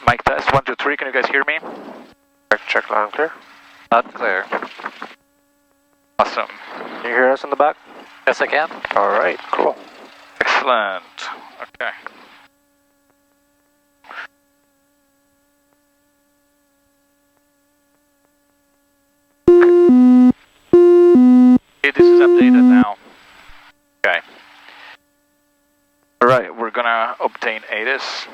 Mic test, 1, 2, 3, can you guys hear me? Check loud and clear. Loud clear. Awesome. Can you hear us in the back? Yes, I can. Alright, cool. Excellent. Okay. Okay, this is updated now. Okay. Alright, we're gonna obtain ATIS.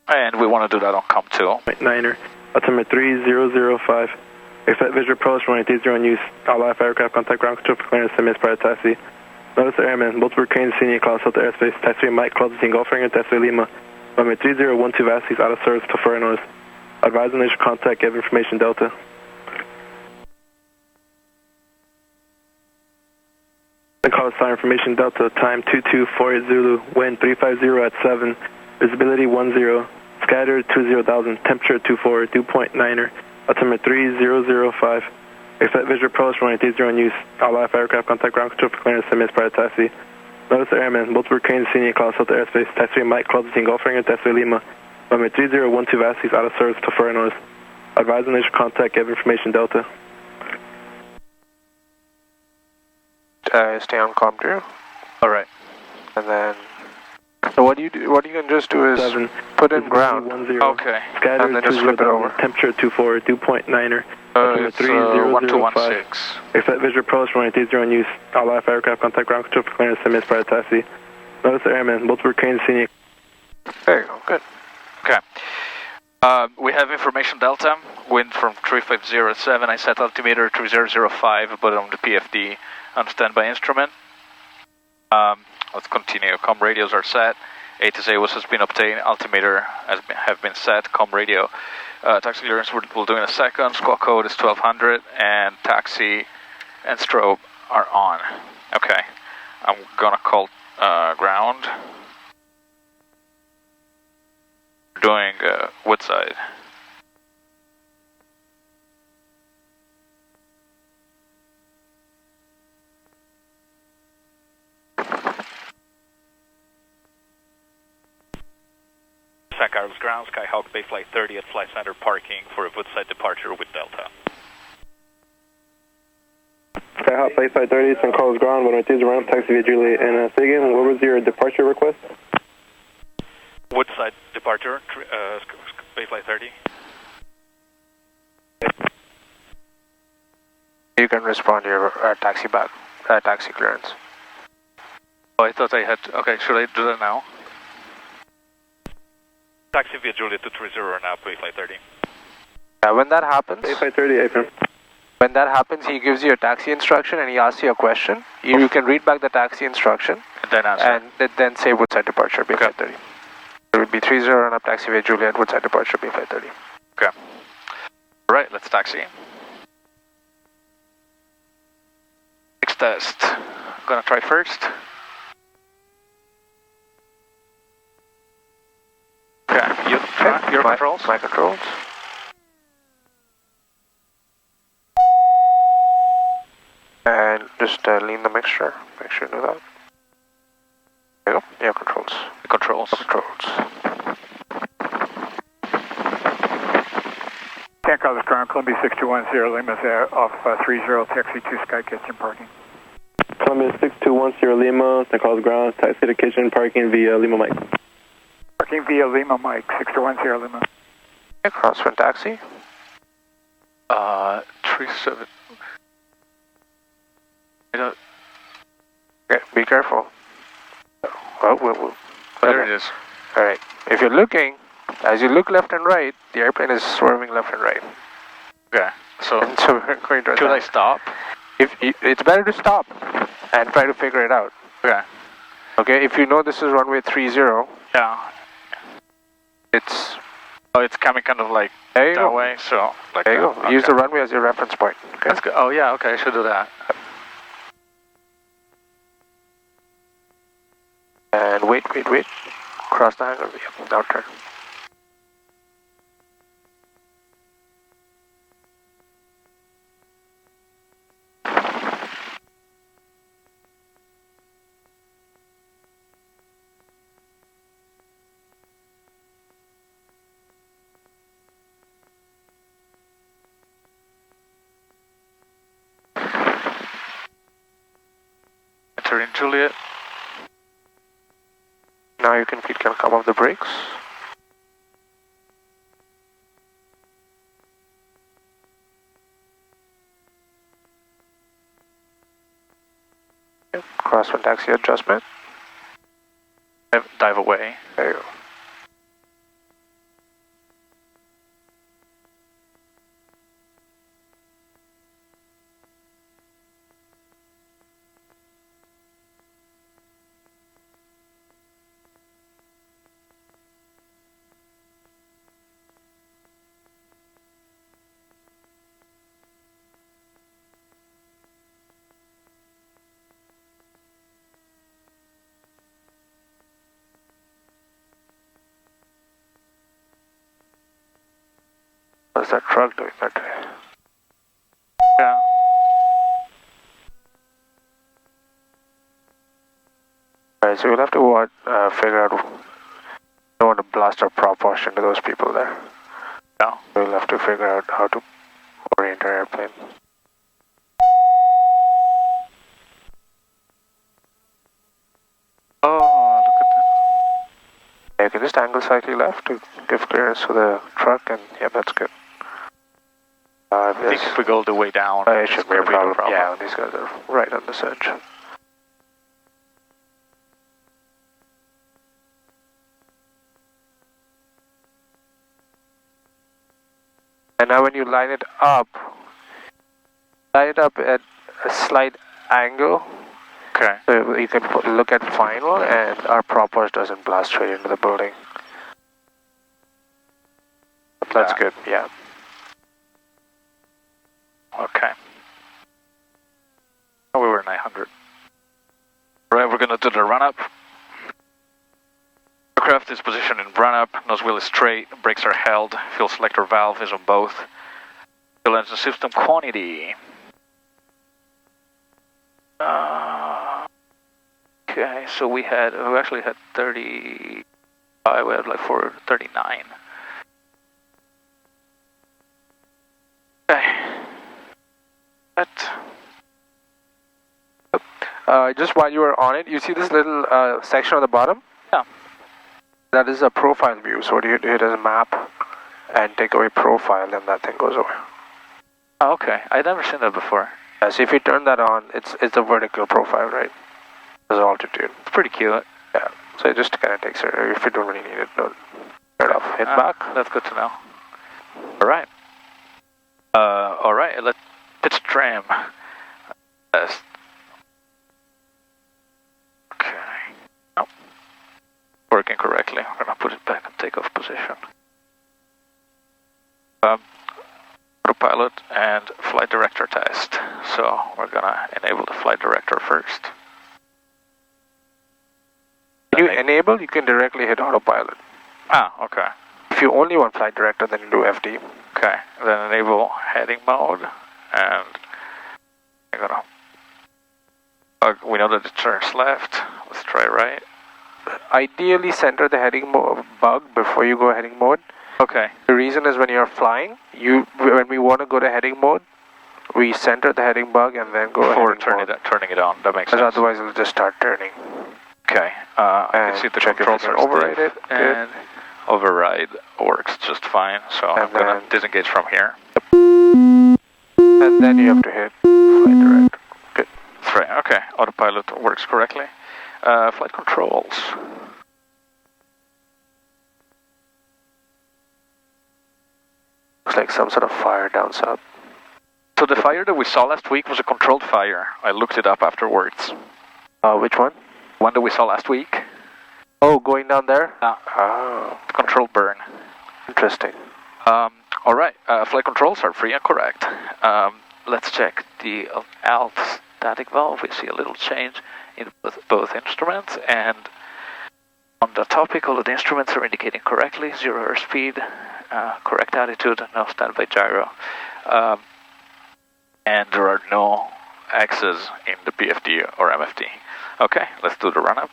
And we want to do that on COM2. Niner, altimeter 3005. Expect visual approach runway 30 on use. All live aircraft contact ground control for clearance and prior taxi. Notice the airman, multiple cranes, senior class out the airspace. Taxiway Mike, closest in Gulf Ringer, taxiway Lima. Runway 3012 Vasquez out of service to further notice. Advise initial contact, give information Delta. Call sign information Delta, time 2248 Zulu, wind 350 at 7, visibility 10, scatter 20,000, temperature 24, dew point 9er, altimeter 3005. Expect visual approach runway 30 on use. All live aircraft contact ground control for clearance and prior taxi. Notice the airman, multiple cranes, senior class out the airspace. Taxiway Mike, closest in Gulf Ringer, taxiway Lima. Runway 3012 Vasquez out of service to further notice. Advise initial contact, give information Delta. Stay on COM 2. Alright. And then, so what you can just do is 7, put in ground. 10, Okay. scatter And then just flip it over. temperature 24, dew point 9er. It's 1216. Expect visual approach runway 30 on use. All live aircraft contact ground control for clearance and prior taxi. Notice the airman, multiple cranes, senior. There you go, good. Okay. We have information Delta, wind from 3507. I set altimeter 3005, but on the PFD on standby instrument. Let's continue. Com radios are set. ATIS has been obtained. Altimeter have been set. Com radio. Taxi clearance we'll do in a second. Squawk code is 1200, and taxi and strobe are on. Okay. I'm gonna call ground. Doing Woodside. Carlos ground, Skyhawk Bay Flight 30 at Flight Center parking for a Woodside departure with Delta. Skyhawk Bay Flight 30, St. Carlos ground, 102 round, taxi via Juliet. And say again, what was your departure request? Woodside departure, Bay Flight 30. You can respond to your taxi back, taxi clearance. Oh, I thought I had to, okay, should I do that now? Taxi via Juliet 230 now, Bay Flight 30. When that happens, Bay Flight 30, April. When that happens, he gives you a taxi instruction and he asks you a question. You can read back the taxi instruction and then answer. And then say Woodside departure, Bay Flight 30. It would be 30 run up taxi via Juliet, Woodside departure, Bay Flight 30. Okay. Alright, let's taxi. Next test. I'm gonna try first. Okay, your controls? My controls. And just lean the mixture. Make sure you do that. There you go. Yeah, controls. Controls. San Carlos ground, Columbia 6210, Lima there off 30, taxi to Sky Kitchen parking. Columbia 6210 Lima, San Carlos ground, taxi to kitchen parking via Lima Mike. Parking via Lima Mike, 6210 Lima. Okay, crosswind taxi. 37. Okay, be careful. Oh, there it is. Alright, if you're looking, as you look left and right, the airplane is swerving left and right. Okay, so we're going to should I stop? It's better to stop and try to figure it out. Okay. Okay, if you know this is runway 30, Yeah. it's coming kind of like there that way, so like there you go. Okay. Use the runway as your reference point. Okay. That's good. Oh yeah, okay, I should do that. And wait. Cross the hangar. Yeah, now turn. Victor and Juliet. Now you can come off the brakes. Crosswind taxi adjustment. Dive away. There you go. What's that truck doing that way? Yeah. Alright, so we'll have to figure out. Don't want to blast our prop wash into those people there. Yeah. We'll have to figure out how to orient our airplane. Oh, look at that. Yeah, you can just angle slightly left to give clearance to the truck, and yeah, that's good. I think if we go the way down, it should be a problem. problem. Yeah, these guys are right on this edge. And now when you line it up at a slight angle. Okay. So you can look at final, and our prop wash doesn't blast straight into the building. That's good, yeah. Okay. Oh, we were 900. Right, we're gonna do the run-up. Aircraft is positioned in run-up, nose wheel is straight, brakes are held, fuel selector valve is on both. Fuel engine system quantity. Okay, so we actually had 30, we had like 439. Okay. Just while you are on it, you see this little section on the bottom? Yeah. That is a profile view, so what you hit is a map and take away profile, and that thing goes away. Oh, okay, I'd never seen that before. Yeah, so if you turn that on, it's a vertical profile, right? There's altitude. It's pretty cute. Yeah, so it just kind of takes it. If you don't really need it, don't turn it off. Hit back. That's good to know. Alright. Alright, let's pitch trim. Test. Okay. Nope. Working correctly. I'm gonna put it back in takeoff position. Autopilot and flight director test. So we're gonna enable the flight director first. When you enable, you can directly hit autopilot. Ah, okay. If you only want flight director, then you do FD. Okay, then enable heading mode, and I'm gonna. We know that it turns left. Let's try right. Ideally, center the heading bug before you go heading mode. Okay. The reason is when you're flying, when we want to go to heading mode, we center the heading bug and then go before heading mode. turning it on. That makes sense. Otherwise, it'll just start turning. Okay. I can see the controls are overrided, and override works just fine. So I'm gonna disengage from here. And then you have to hit flight director. Good. That's right. Okay. Autopilot works correctly. Flight controls. Looks like some sort of fire down south. So the fire that we saw last week was a controlled fire. I looked it up afterwards. Which one? One that we saw last week. Oh, going down there? Yeah. Oh. Controlled burn. Interesting. Alright, flight controls are free and correct. Let's check the alt static valve. We see a little change in both instruments, and on the topic, all of the instruments are indicating correctly. 0 airspeed, correct attitude, no standby gyro. And there are no X's in the PFD or MFD. Okay, let's do the run-up.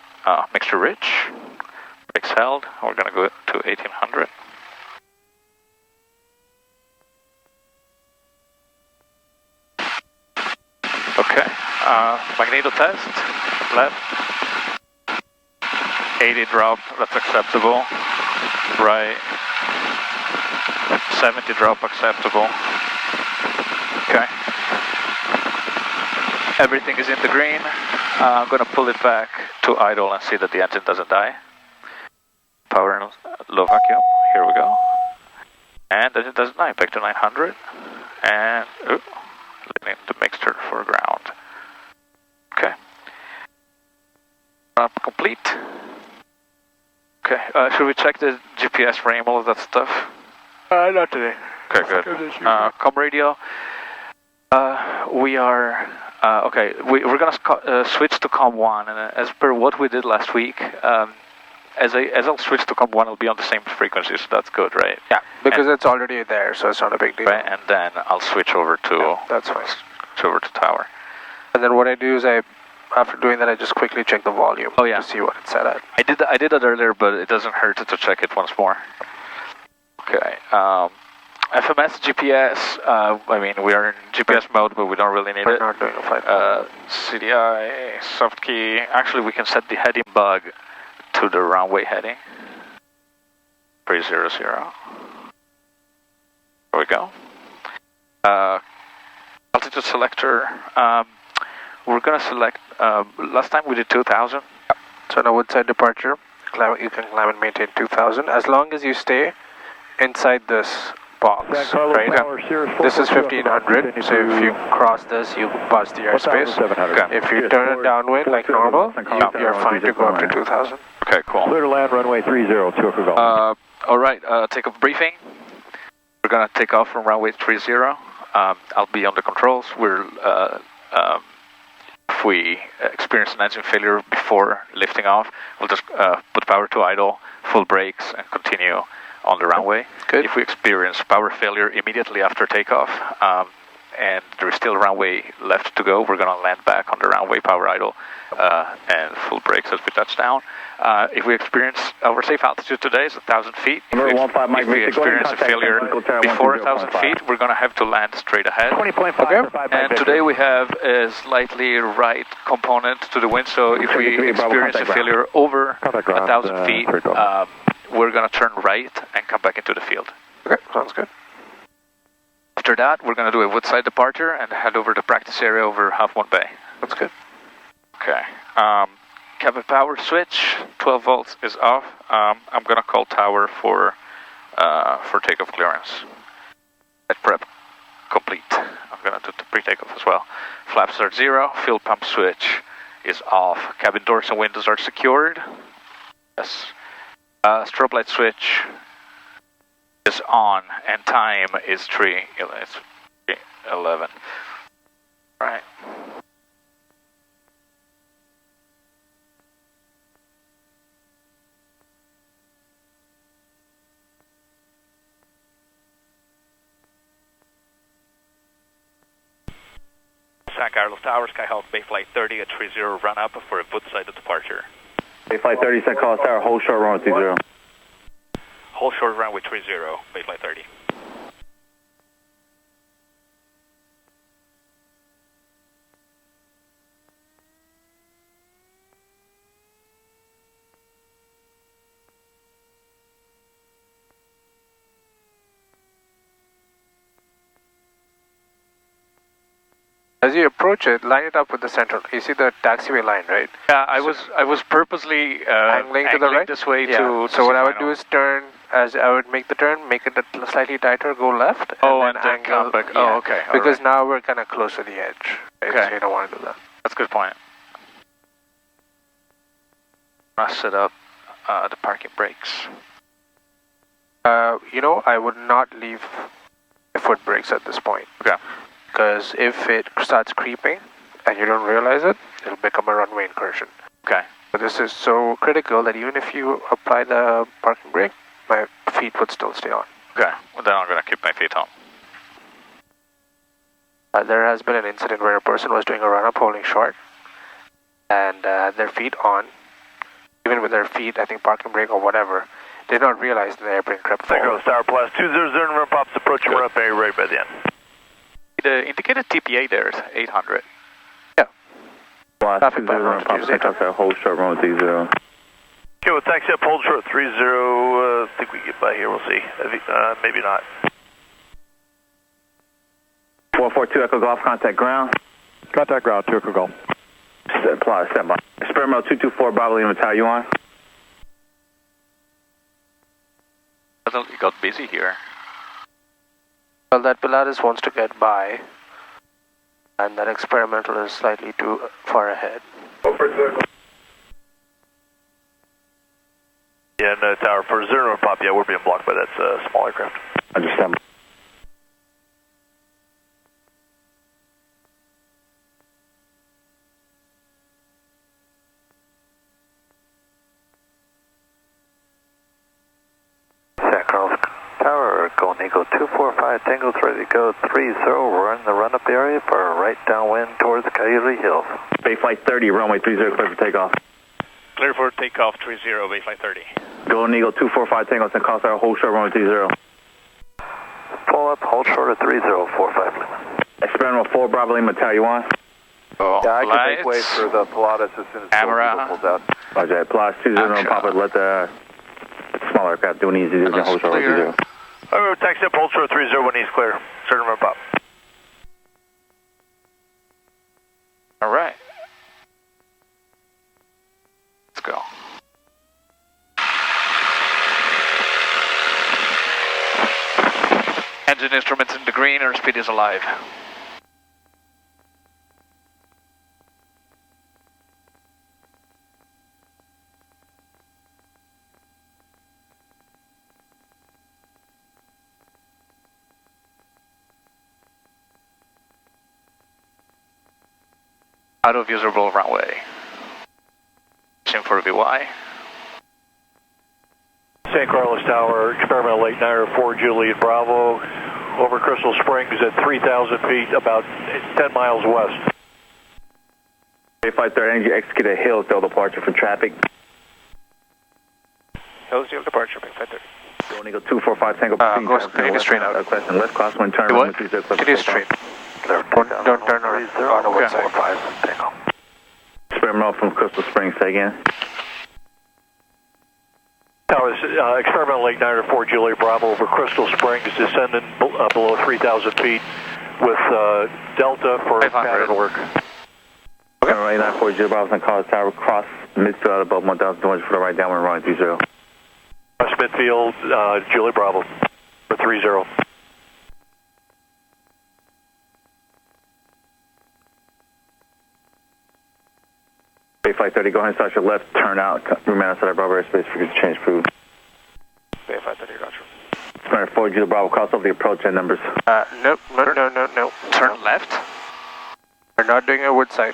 Mixture rich, brakes held. We're gonna go to 1800. Okay, magneto test. left. 80 drop, that's acceptable. Right. 70 drop, acceptable. Okay. Everything is in the green. I'm gonna pull it back to idle and see that the engine doesn't die. Power and low vacuum, here we go. And engine doesn't die, back to 900. And, leaving the mixture for ground. Okay. Complete. Okay, should we check the GPS frame, all of that stuff? Not today. Okay, good. Com radio. We are, okay, we're gonna switch to Com 1, and as per what we did last week, as I'll switch to Com 1, it'll be on the same frequency, so that's good, right? Yeah, because it's already there, so it's not a big deal. Right, and then I'll switch over to... Yeah, that's fine. Switch over to tower. And then what I do is after doing that, I just quickly check the volume to see what it's set at. I did that earlier, but it doesn't hurt to check it once more. Okay, FMS, GPS, I mean, we are in GPS mode, but we don't really need it. We're not doing a flight. CDI, soft key, actually we can set the heading bug to the runway heading. 300. There we go. Altitude selector, we're gonna select, last time we did 2000. So on a woodside departure, you can climb and maintain 2000 as long as you stay inside this box, right? This is 1500, so if you cross this, you bust the airspace. Okay. If you turn it downwind like normal, you're fine to go up to 2000. Okay, cool. Clear to land, runway 30, 2 for golf. Alright, takeoff briefing. We're gonna take off from runway 30. I'll be on the controls. If we experience an engine failure before lifting off, we'll just put power to idle, full brakes, and continue on the runway. Good. If we experience power failure immediately after takeoff, and there is still runway left to go, we're going to land back on the runway, power idle, and full brakes as we touch down. If we experience, our safe altitude today is 1,000 feet. If we experience a failure before 1,000 feet, we're going to have to land straight ahead. Okay. And today we have a slightly right component to the wind, so if we experience a failure over 1,000 feet, we're going to turn right and come back into the field. Okay, sounds good. After that, we're going to do a woodside departure and head over the practice area over Half Moon Bay. That's good. Okay. Cabin power switch, 12 volts is off. I'm going to call tower for takeoff clearance. At prep complete. I'm going to do the pre-takeoff as well. Flaps are 0. Fuel pump switch is off. Cabin doors and windows are secured. Yes. Strobe light switch is on, and time is 3:11. Right. San Carlos Tower, Skyhawk Bayflight 30 at 30 run up for a woodside departure. Bayflight 30, San Carlos Tower, hold short runway 30. Hold short runway 30, Bayflight 30. As you approach it, line it up with the central. You see the taxiway line, right? Yeah, I was purposely angling to the right this way to. So what I would do is turn. As I would make the turn, make it slightly tighter, go left. And then angle. Come back. Yeah, oh, okay. Because now we're kind of close to the edge. Right? Okay. So you don't want to do that. That's a good point. I'll set up the parking brakes. I would not leave the foot brakes at this point. Okay. Because if it starts creeping and you don't realize it, it'll become a runway incursion. Okay. But this is so critical that even if you apply the parking brake, my feet would still stay on. Okay. Well, then I'm going to keep my feet on. There has been an incident where a person was doing a run-up holding short and their feet on, even with their feet, I think parking brake or whatever, did not realize the airplane crept forward. There goes Tower Plus 200 and ramp pops approaching runway right by the end. The indicated TPA there is 800. Yeah. Traffic by road, hold short runway 30. Okay, we'll taxi up, hold short 30. I think we can get by here, we'll see. Maybe not. 442 Echo Golf, contact ground. Contact ground, 2 Echo Golf. Apply, stand by. Experimental 224, Bravo Lima Tower, you on? It got busy here. Well, that Pilatus wants to get by, and that experimental is slightly too far ahead. Yeah, and tower for 0 pop, yeah, we're being blocked by that small aircraft. Understand. Tower, Golden Eagle 245 Tango's ready to go 30. We're in the run-up area for right downwind towards Coyote Hills. Bay Flight 30, runway 30, clear for takeoff. Clear for takeoff 30, Bayflight 30. Golden Eagle 245 Tango, send call tower, hold short runway 30. Pull up, hold short at 3045 Lima. Experimental 4, Bravo Lima Tower, you on? Oh, Yeah, I can make way for the Pilatus as soon as camera pulls out. Roger, plus 20 pop it, let the smaller aircraft do an easy, do hold short runway 30. Alright, we'll taxi up, hold short 30 when he's clear. Certain run pop. Alright. Let's go. Engine instruments in the green, airspeed is alive. Out of usable runway. Sim for VY. San Carlos Tower, experimental 894 Juliet Bravo, over Crystal Springs at 3,000 feet, about 10 miles west. Bay Flight 30, energy execute a Hillsdale departure for traffic. Hillsdale departure, Bayflight 30. Golden Eagle 245 Tango. Continue straight out. Question, left crosswind turn. What? Continue straight. Don't turn around. On the one side. Experimental from Crystal Springs, say again. Tower, experimental 894 Juliet Bravo over Crystal Springs, descending below 3,000 feet with Delta for pattern work. Okay. 894 Juliet Bravo, San Carlos Tower, cross midfield at above 1,200 for the right downwind runway 30. West midfield, Juliet Bravo for 30. Bay Flight 30, go ahead and start your left, turn out, remain outside our Bravo airspace for you to change food. Bay 530, roger. Sprinter 4, Juliet Bravo, cross over the approach end numbers. No. Turn left? We're not doing a wood side.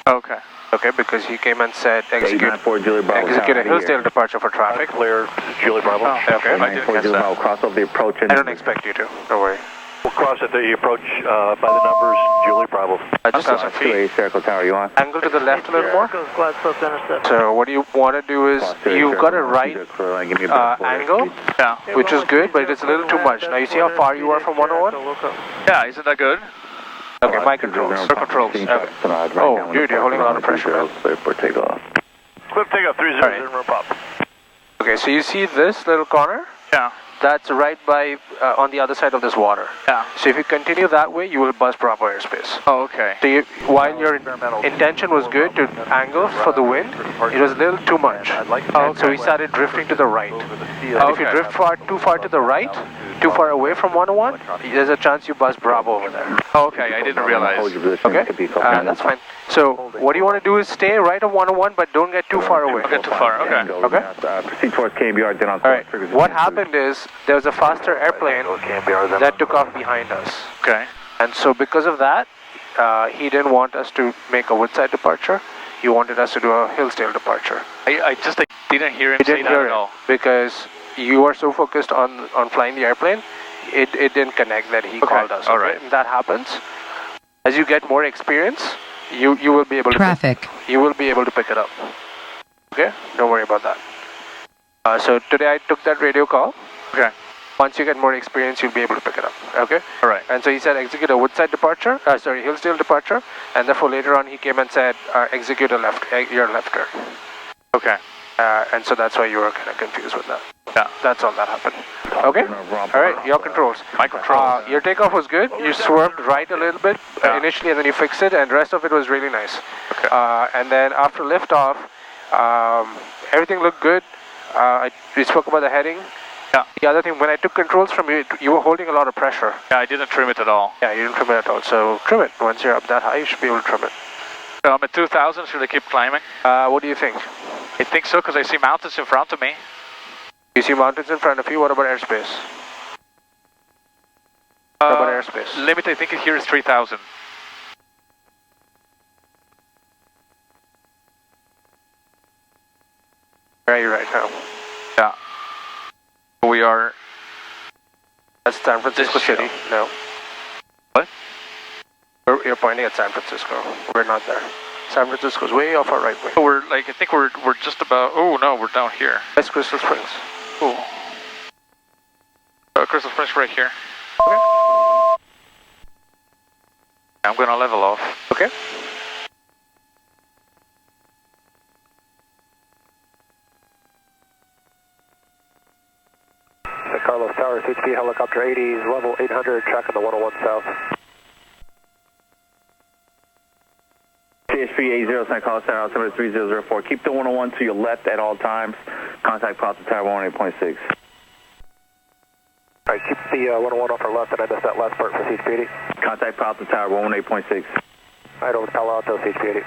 Okay. Okay, because he came and said execute 894 Juliet Bravo. a Hillsdale departure for traffic. Clear, Juliet Bravo. Oh, okay. I didn't 894 catch Juliet that. Bravo, cross over the approach end I don't numbers. expect you to. Don't worry. We'll cross at the approach by the numbers, Juliet Bravo. Just have some feet. 2A Circle Tower, you on? Angle to the left a little more. So what you want to do is you've got a right angle, Yeah. which is good, but it's a little too much. Now you see how far you are from 101? Yeah, isn't that good? Okay, my controls. Your controls. Okay. Oh, dude, you're holding a lot of pressure, man. Clear for takeoff. Clip takeoff 30, All right. run pop. Okay, so you see this little corner? Yeah. That's right by, on the other side of this water. Yeah. So if you continue that way, you will bust Bravo airspace. Oh, okay. So while your intention was good to angle for the wind, it was a little too much. So we started drifting to the right. And if you drift too far to the right, too far away from 101, there's a chance you buzz Bravo over there. Oh, okay, I didn't realize. Okay? That's fine. So what you want to do is stay right of 101, but don't get too far away. Don't get too far, okay. Okay? Proceed towards KBR, then on All right. What happened is there was a faster airplane that took off behind us. Okay. And so because of that, he didn't want us to make a woodside departure. He wanted us to do a Hillsdale departure. I just didn't hear him He say didn't that hear at all. it because you were so focused on flying the airplane, it didn't connect that he called us. All right. And that happens. As you get more experience, you will be able to you will be able to pick it up. Okay? Don't worry about that. So today I took that radio call. Okay. Once you get more experience, you'll be able to pick it up. Okay? All right. And so he said execute a Woodside departure, Hillsdale departure, and therefore later on he came and said execute a your left turn. Okay. And so that's why you were kind of confused with that. Yeah. That's all that happened. Okay? Alright, your controls. My controls. Your takeoff was good. You swerved right a little bit initially, and then you fixed it, and the rest of it was really nice. Okay. And then after liftoff, everything looked good. We spoke about the heading. Yeah. The other thing, when I took controls from you, you were holding a lot of pressure. Yeah, I didn't trim it at all. Yeah, you didn't trim it at all. So trim it. Once you're up that high, you should be able to trim it. So I'm at 2,000. Should I keep climbing? What do you think? I think so, because I see mountains in front of me. You see mountains in front of you. What about airspace? What about airspace? Limit, I think here is 3,000. Where are you right now? Yeah. We are... That's San Francisco City. No. What? You're pointing at San Francisco. We're not there. San Francisco's way off our right wing. So we're like, I think we're just about... Oh no, we're down here. That's Crystal Springs. Cool. Crystal Springs right here. Okay. I'm gonna level off. Okay. San Carlos Tower, HP helicopter 80s, level 800, tracking the 101 south. CHP 80 San Carlos Tower, altimeter 3004. Keep the 101 to your left at all times. Contact Pulse Tower 18.6. Alright, keep the 101 off our left, and I missed that last part for CHP 80. Contact Pulse Tower 18.6. Alright, over to Palo Alto, CHP 80.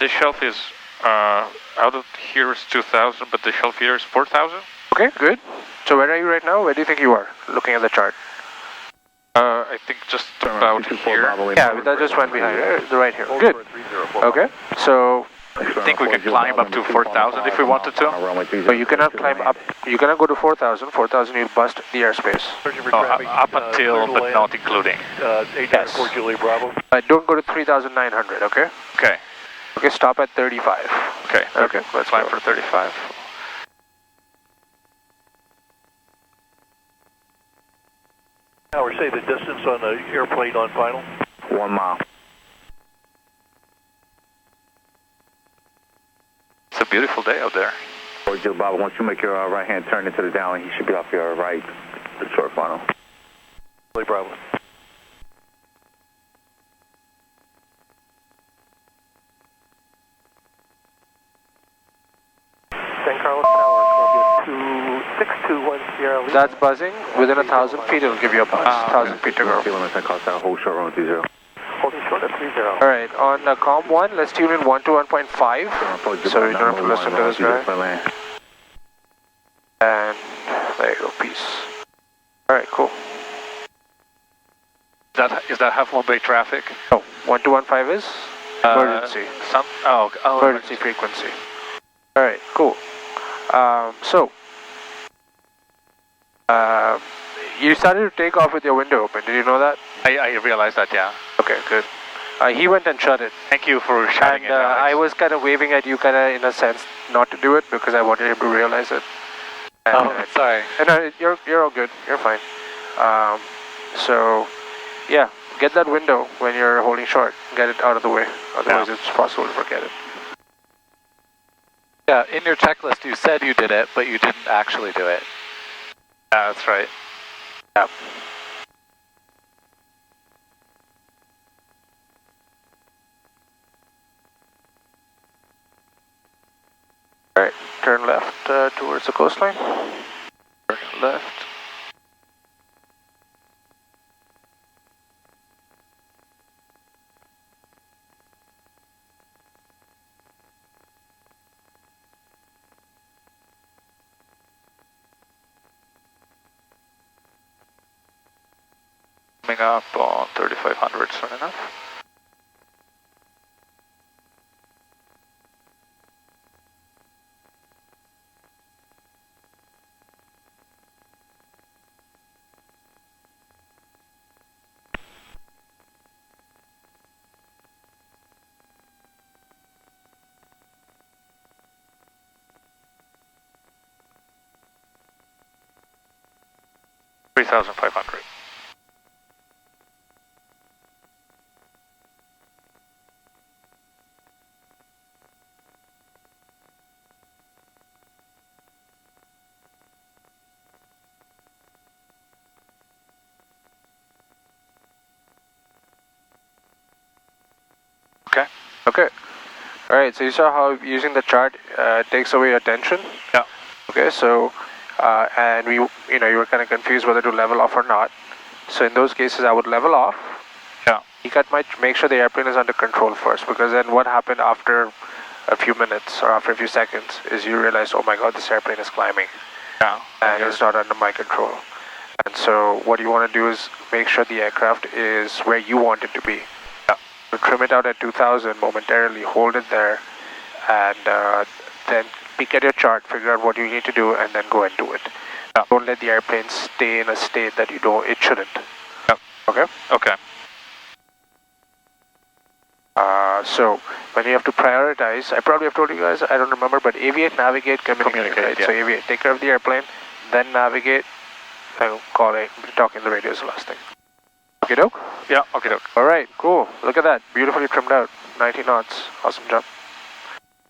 This shelf is, out of here is 2,000, but the shelf here is 4,000. Okay, good. So where are you right now? Where do you think you are, looking at the chart? I think just about here. Yeah, that just went behind. Right here. Good. Okay. So I think we can climb up to 4,000 if we wanted to. so you cannot climb up. You cannot go to 4,000. 4,000, you bust the airspace. Up until, but not including. 894 Julie Bravo. Don't go to 3,900. Okay. Okay. Okay. Stop at 35. Okay. Okay. Let's climb for 35. Tower, say the distance on the airplane on final. 1 mile. It's a beautiful day out there. Or Joe Bob, once you make your right hand turn into the down, he should be off your right, the short final. Julie Bravo. San Carlos Tower, Columbia 26210 Sierra. That's buzzing. Within 1,000 feet, it'll give you a buzz. 1,000 feet to go. San Carlos Tower, hold short run 30. Holding short at 30. All right. On COM 1, let's tune in 1 to 1.5. So you don't have to listen to this guy. And there you go. Peace. All right. Cool. Is that Half Moon Bay traffic? Oh, 1215 is emergency. Emergency frequency. All right, cool. You started to take off with your window open. Did you know that? I realized that, yeah. Okay, good. He went and shut it. Thank you for shouting it, Alex. I was kind of waving at you, kind of in a sense, not to do it because I wanted him to realize it. And, sorry. And you're all good. You're fine. So, yeah, get that window when you're holding short. Get it out of the way. Otherwise, it's possible to forget it. Yeah, in your checklist you said you did it, but you didn't actually do it. Yeah, that's right. Yeah. Alright, turn left towards the coastline. Turn left. Coming up on 3,500 soon enough. 3,500. Okay. Okay. Alright, so you saw how using the chart takes away your tension? Yeah. Okay, so, and you were kind of confused whether to level off or not. So in those cases, I would level off. Yeah. You might make sure the airplane is under control first, because then what happened after a few minutes or after a few seconds is you realize, oh my god, this airplane is climbing. Yeah. And it's not under my control. And so what you want to do is make sure the aircraft is where you want it to be. Trim it out at 2000 momentarily, hold it there, and then peek at your chart, figure out what you need to do, and then go and do it. Don't let the airplane stay in a state that it shouldn't. Okay? Okay. So when you have to prioritize, I probably have told you guys, I don't remember, but aviate, navigate, communicate, right? Yeah. So aviate, take care of the airplane, then navigate, and call it, talk in the radio is the last thing. Okay, doke? Yeah, okay, doke. Alright, cool. Look at that. Beautifully trimmed out. 90 knots. Awesome job.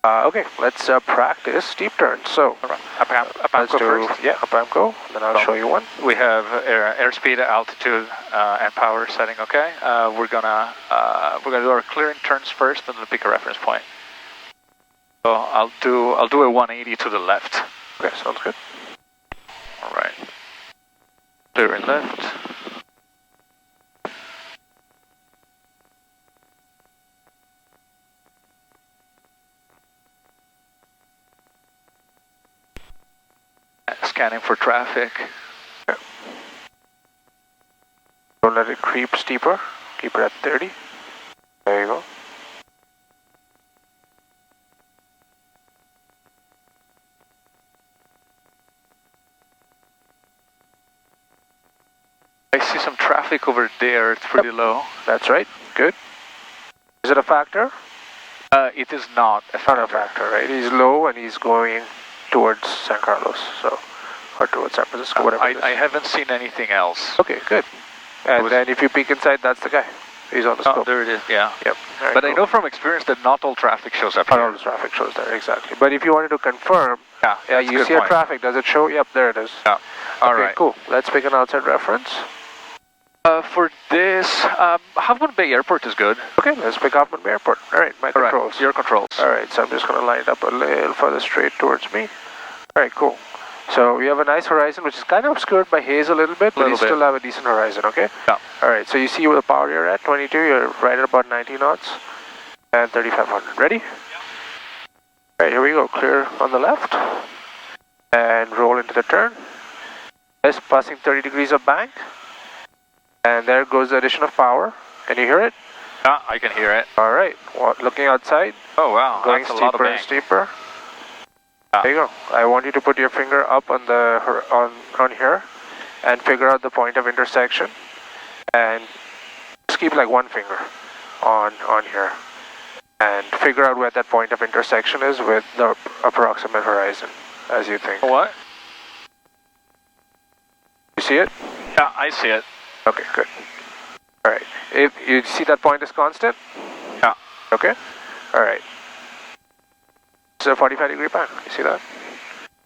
Okay, let's practice steep turns. So, Up let's do, first. yeah, up ramp go, then I'll show you one. We have airspeed, altitude, and power setting. Okay. We're gonna do our clearing turns first, and then pick a reference point. So I'll do a 180 to the left. Okay, sounds good. All right. Clearing left. Scanning for traffic. Okay. Don't let it creep steeper. Keep it at 30. There you go. I see some traffic over there. It's pretty low. That's right. Good. Is it a factor? It is not a factor. Not a factor, right? He's low and he's going towards San Carlos, so, or towards San Francisco, whatever it is. I haven't seen anything else. Okay, good. And then if you peek inside, that's the guy. He's on the scope. Oh, there it is, yeah. Yep. Right, but cool. I know from experience that not all traffic shows up here. Not all the traffic shows there, exactly. But if you wanted to confirm, yeah, you see a traffic, does it show? Yep, there it is. Yeah. All okay, right. Cool. Let's pick an outside reference. For this, Half Moon Bay Airport is good. Okay, let's pick Half Moon Bay Airport. All right, my controls. Your controls. All right, so I'm just going to line it up a little further straight towards me. All right, cool. So we have a nice horizon, which is kind of obscured by haze a little bit, but you still have a decent horizon, okay? Yeah. All right, so you see the power you're at, 22, you're right at about 90 knots, and 3,500. Ready? Yeah. All right, here we go. Clear on the left, and roll into the turn. Just passing 30 degrees of bank, and there goes the addition of power. Can you hear it? Yeah, I can hear it. All right, looking outside. Oh wow, going that's steeper and steeper. There you go. I want you to put your finger up on the on here and figure out the point of intersection, and just keep like one finger on here and figure out where that point of intersection is with the approximate horizon as you think. What? You see it? Yeah, I see it. Okay, good. All right. If you see that point is constant? Yeah. Okay. All right. It's a 45-degree pan. You see that?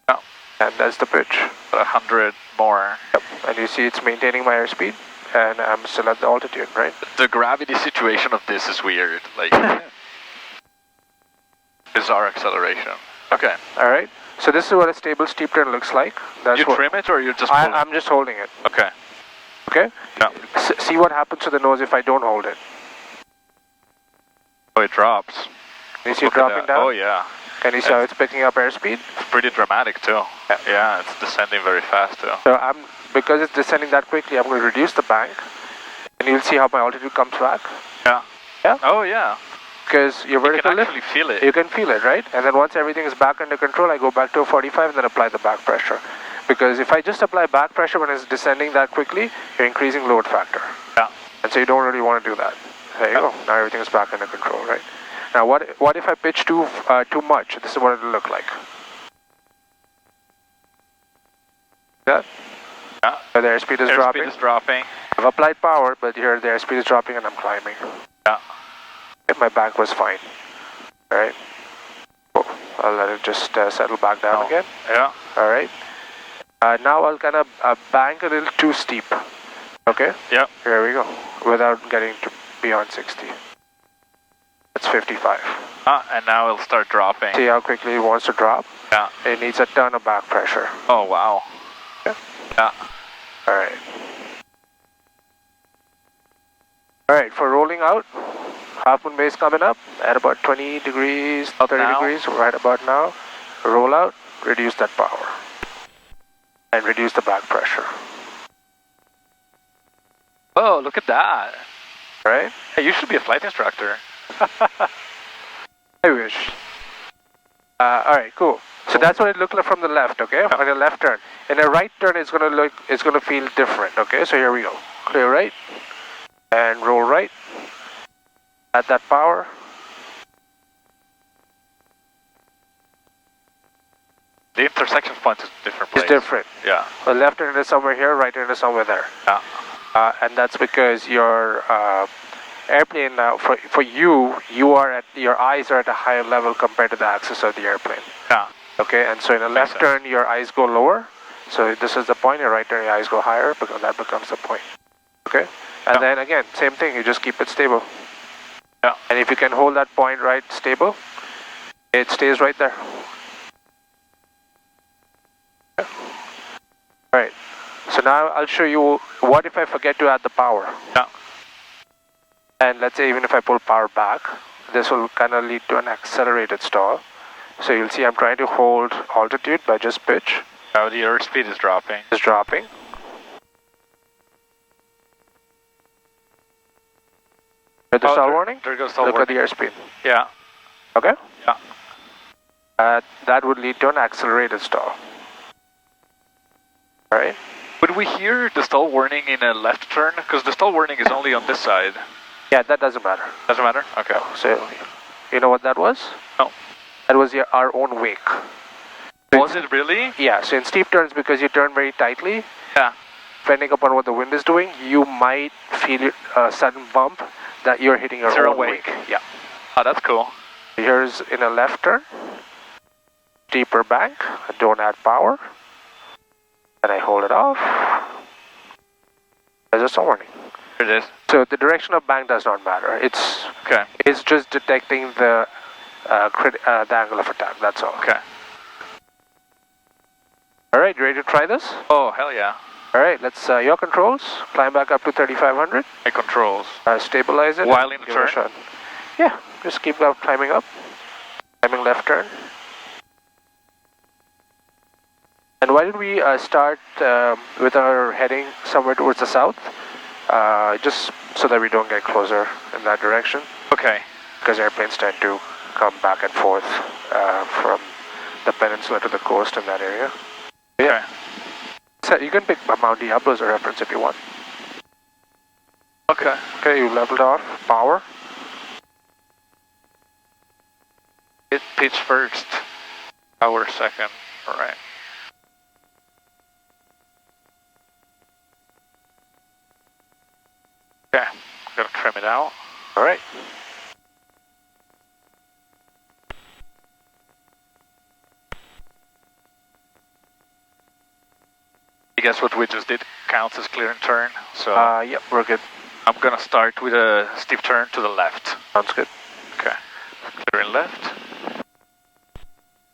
Yeah. And that's the pitch. 100 more. Yep. And you see it's maintaining my airspeed, and I'm still at the altitude, right? The gravity situation of this is weird. Like bizarre acceleration. Okay. All right. So this is what a stable steep turn looks like. That's you trim it, or you just? I'm just holding it. Okay. Okay. Yeah. See what happens to the nose if I don't hold it. Oh, it drops. You see it dropping down? Oh yeah. Can you see how it's picking up airspeed? It's pretty dramatic too. Yeah, it's descending very fast too. So because it's descending that quickly, I'm going to reduce the bank, and you'll see how my altitude comes back. Yeah. Yeah. Oh yeah. Because your vertical lift, you can actually feel it. You can feel it, right? And then once everything is back under control, I go back to a 45 and then apply the back pressure. Because if I just apply back pressure when it's descending that quickly, you're increasing load factor. Yeah. And so you don't really want to do that. There you go. Now everything is back under control, right? Now what if I pitch too much? This is what it'll look like. That? Yeah. But the airspeed is dropping. Airspeed is dropping. I've applied power, but here the airspeed is dropping and I'm climbing. Yeah. If my bank was fine. Alright. Cool. I'll let it just settle back down again. Yeah. Alright. Now I'll kind of bank a little too steep. Okay? Yeah. Here we go. Without getting to beyond 60. That's 55. And now it'll start dropping. See how quickly it wants to drop? Yeah. It needs a ton of back pressure. Oh, wow. Yeah. Yeah. Alright. Alright, for rolling out, half moon base coming up at about 20 degrees, 30 degrees, right about now. Roll out, reduce that power. And reduce the back pressure. Oh, look at that. Right? Hey, you should be a flight instructor. I wish. Alright, cool. So that's what it looked like from the left, okay? On a left turn. In a right turn, it's gonna feel different, okay? So here we go. Clear right. And roll right. Add that power. The intersection point is a different place. It's different. Yeah. The left turn is somewhere here, right turn is somewhere there. Yeah. And that's because your airplane now, for you are at, your eyes are at a higher level compared to the axis of the airplane. Yeah. Okay, and so in a left turn, your eyes go lower. So this is the point, in a right turn, your eyes go higher, because that becomes the point. Okay? And then again, same thing, you just keep it stable. Yeah. And if you can hold that point right stable, it stays right there. Yeah. Alright, so now I'll show you what if I forget to add the power. Yeah. And let's say even if I pull power back, this will kind of lead to an accelerated stall. So you'll see I'm trying to hold altitude by just pitch. Now the airspeed is dropping. It's dropping. Heard the stall warning? There goes stall Look warning. at the airspeed. Yeah. Okay? Yeah. That would lead to an accelerated stall. Alright? Would we hear the stall warning in a left turn? Because the stall warning is only on this side. Yeah, that doesn't matter. Doesn't matter? Okay. So, you know what that was? No. That was our own wake. Was it really? Yeah, so in steep turns, because you turn very tightly, Yeah. depending upon what the wind is doing, you might feel a sudden bump that you're hitting your own wake. Yeah. Oh, that's cool. Here's in a left turn, deeper bank, I don't add power, and I hold it off. There's a stall warning. Here it is. So the direction of bank does not matter. It's just detecting the angle of attack. That's all. Okay. All right, you ready to try this? Oh, hell yeah. All right, let's your controls. Climb back up to 3,500. My controls. Stabilize it. While in the give it a turn? shot. Yeah, just keep climbing up. Climbing left turn. And why did we start with our heading somewhere towards the south? Just so that we don't get closer in that direction. Okay. Because airplanes tend to come back and forth from the peninsula to the coast in that area. Okay. So you can pick Mount Diablo as a reference if you want. Okay. Okay, you leveled off. Power. Hit pitch first. Power second. Alright. Okay. I'm gonna trim it out. Alright. I guess what we just did counts as clear and turn. So Yep, we're good. I'm gonna start with a steep turn to the left. Sounds good. Okay. Clear and left.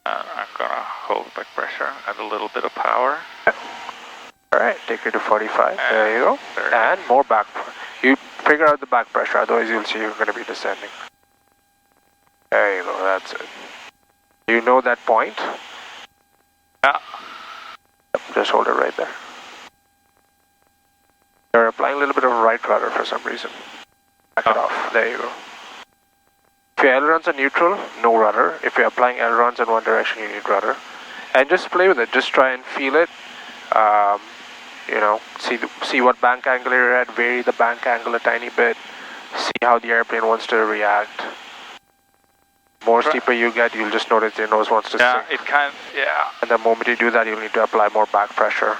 I'm gonna hold back pressure, add a little bit of power. Alright, take it to 45. There you go. 30. And more back. You figure out the back pressure, otherwise you'll see you're going to be descending. There you go, that's it. You know that point? Yeah. Yep, just hold it right there. You're applying a little bit of right rudder for some reason. Back it off. There you go. If your ailerons are neutral, no rudder. If you're applying ailerons in one direction, you need rudder. And just play with it. Just try and feel it. You know, see what bank angle you're at, vary the bank angle a tiny bit, see how the airplane wants to react. More steeper you get, you'll just notice your nose wants to Yeah, sink. it can, yeah. And the moment you do that, you'll need to apply more back pressure.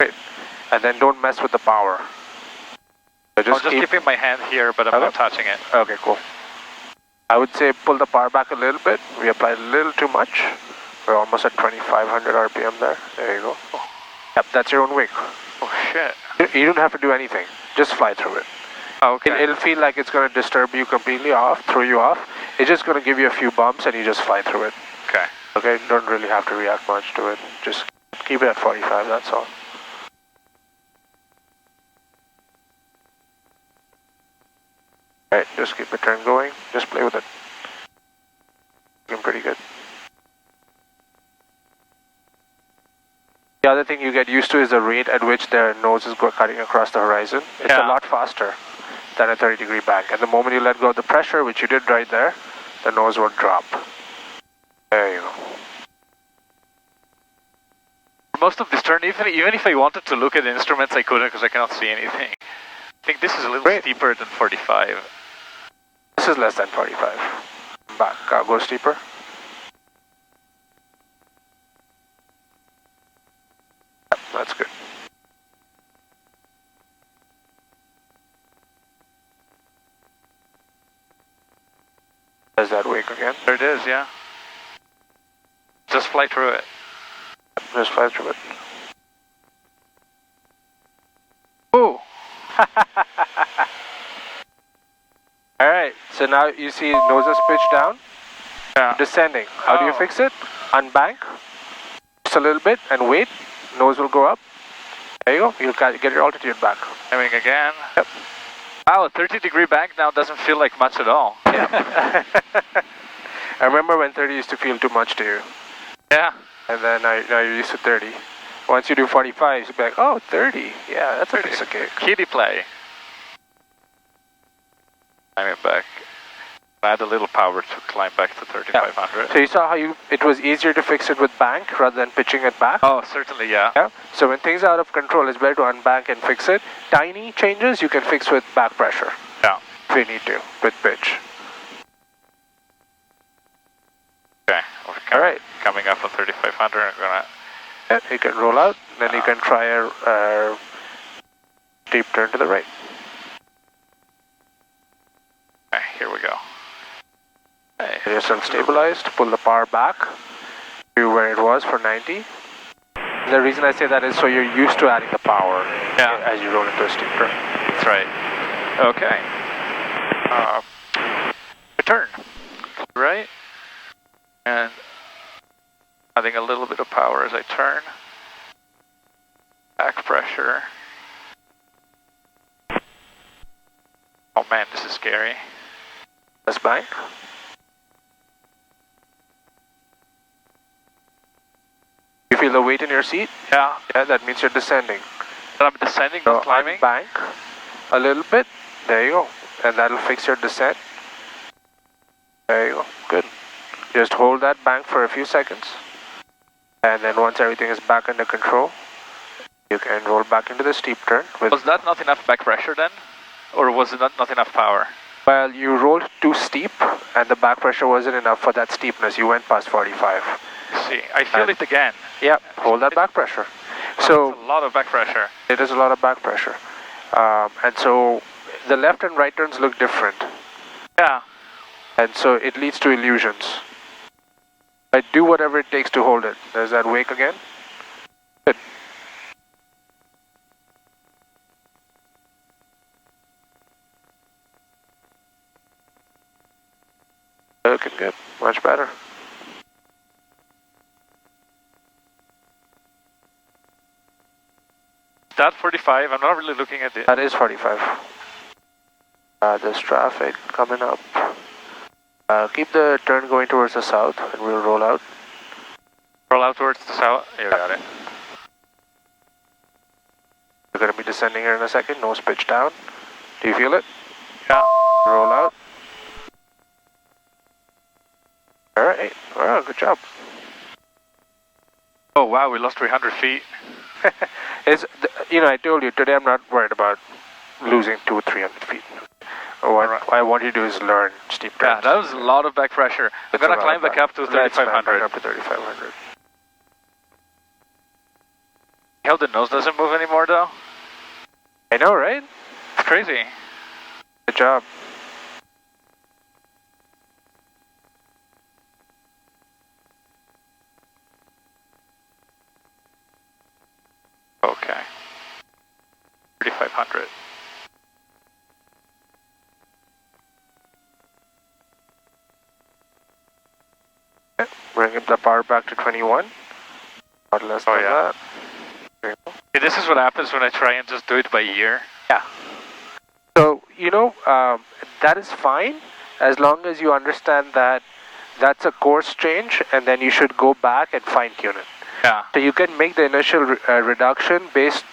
Great. And then don't mess with the power. So I'm just keeping my hand here, but I'm not touching it. Okay, cool. I would say pull the power back a little bit. We applied a little too much. We're almost at 2,500 RPM there. There you go. Oh. Yep, that's your own wing. Oh shit. You don't have to do anything. Just fly through it. Oh, okay. It'll feel like it's going to disturb you completely off, throw you off. It's just going to give you a few bumps and you just fly through it. Okay. Okay, you don't really have to react much to it. Just keep it at 45, that's all. Alright, just keep the turn going. Just play with it. Looking pretty good. The other thing you get used to is the rate at which their nose is cutting across the horizon. It's a lot faster than a 30-degree bank. And the moment you let go of the pressure, which you did right there, the nose will drop. There you go. Most of this turn, even if I wanted to look at the instruments, I couldn't because I cannot see anything. I think this is a little steeper than 45. This is less than 45. Back, go steeper. Yep, that's good. There's that wake again. There it is, yeah. Just fly through it. Just fly through it. Ooh! Alright, so now you see nose is pitched down. Yeah. Descending. How do you fix it? Unbank. Just a little bit and wait. Nose will go up. There you go. You'll get your altitude back. Coming again. Yep. Wow, a 30-degree bank now doesn't feel like much at all. Yeah. I remember when 30 used to feel too much to you. Yeah. And then now you're used to 30. Once you do 45, you'll be like, oh, 30. Yeah, that's a piece of cake. Kiddie play. Climbing back. Add a little power to climb back to 3,500. Yeah. So you saw how it was easier to fix it with bank rather than pitching it back? Oh, certainly, yeah. Yeah. So when things are out of control, it's better to unbank and fix it. Tiny changes you can fix with back pressure. Yeah. If you need to, with pitch. Okay. All right. Coming up on 3,500, I'm gonna... Yeah, you can roll out, then you can try a steep turn to the right. Okay, here we go. Get yourself stabilized, pull the power back to where it was for 90. The reason I say that is so you're used to adding the power as you roll into a steep turn. That's right. Okay. Return. Right? And adding a little bit of power as I turn. Back pressure. Oh man, this is scary. That's bank. You feel the weight in your seat? Yeah. Yeah, that means you're descending. I'm descending, not climbing? Bank a little bit. There you go. And that'll fix your descent. There you go. Good. Just hold that bank for a few seconds. And then once everything is back under control, you can roll back into the steep turn. Was that not enough back pressure then? Or was it not enough power? Well, you rolled too steep and the back pressure wasn't enough for that steepness. You went past 45. See, I feel it again. Yeah, hold that back pressure. So a lot of back pressure. It is a lot of back pressure. And so the left and right turns look different. Yeah. And so it leads to illusions. But do whatever it takes to hold it. There's that wake again. Good. Looking good. Much better. That 45, I'm not really looking at it. That is 45. There's traffic coming up. Keep the turn going towards the south and we'll roll out. Roll out towards the south? You got it. We're going to be descending here in a second. Nose pitch down. Do you feel it? Yeah. Roll out. Alright. Well, good job. Oh wow, we lost 300 feet. I told you, today I'm not worried about losing 200-300 feet. What I want you to do is learn steep turns. Yeah, that was a lot of back pressure. I'm going to climb back up to 3,500. Up to 3,500. I hope the nose doesn't move anymore though. I know, right? It's crazy. Good job. Okay. 3,500. Bring the power back to 21. Not less than that. Yeah, this is what happens when I try and just do it by ear. Yeah. So, you know, that is fine as long as you understand that that's a course change and then you should go back and fine tune it. Yeah. So you can make the initial reduction based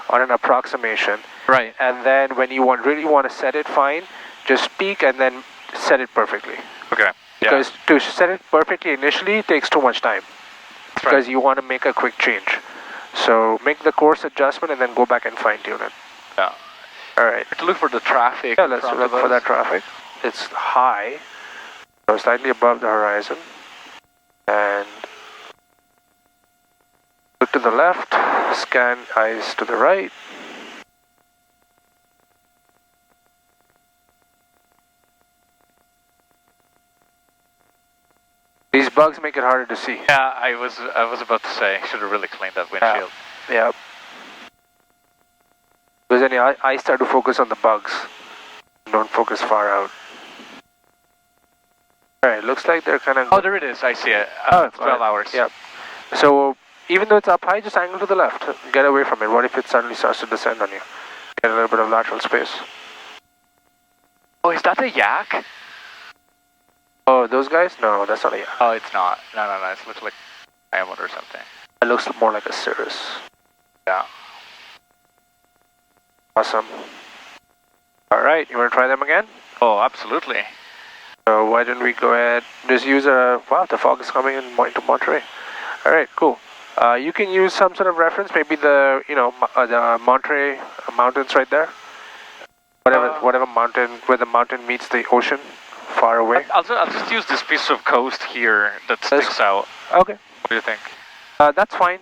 on an approximation. Right. And then when you really want to set it fine, just peak and then set it perfectly. Okay. Yeah. Because to set it perfectly initially takes too much time. That's because right. you want to make a quick change. So make the course adjustment and then go back and fine tune it. Yeah. Alright. To look for the traffic. Yeah, let's look for that traffic. It's high, so slightly above the horizon. And look to the left, scan eyes to the right. These bugs make it harder to see. Yeah, I was about to say, should have really cleaned that windshield. Yeah. Because then I start to focus on the bugs. Don't focus far out. Alright, looks like they're kind of... Oh, there it is, I see it. 12 hours. Yeah. So, even though it's up high, just angle to the left. Get away from it. What if it suddenly starts to descend on you? Get a little bit of lateral space. Oh, is that a yak? Oh, those guys? No, that's not a yak. Oh, it's not. No, it looks like a diamond or something. It looks more like a Cirrus. Yeah. Awesome. Alright, you want to try them again? Oh, absolutely. So why don't we go ahead, just use a, wow, the fog is coming into Monterey. Alright, cool. You can use some sort of reference, maybe the, the Monterey mountains right there. Whatever mountain, where the mountain meets the ocean, far away. I'll just use this piece of coast here that sticks out. Okay. What do you think? That's fine.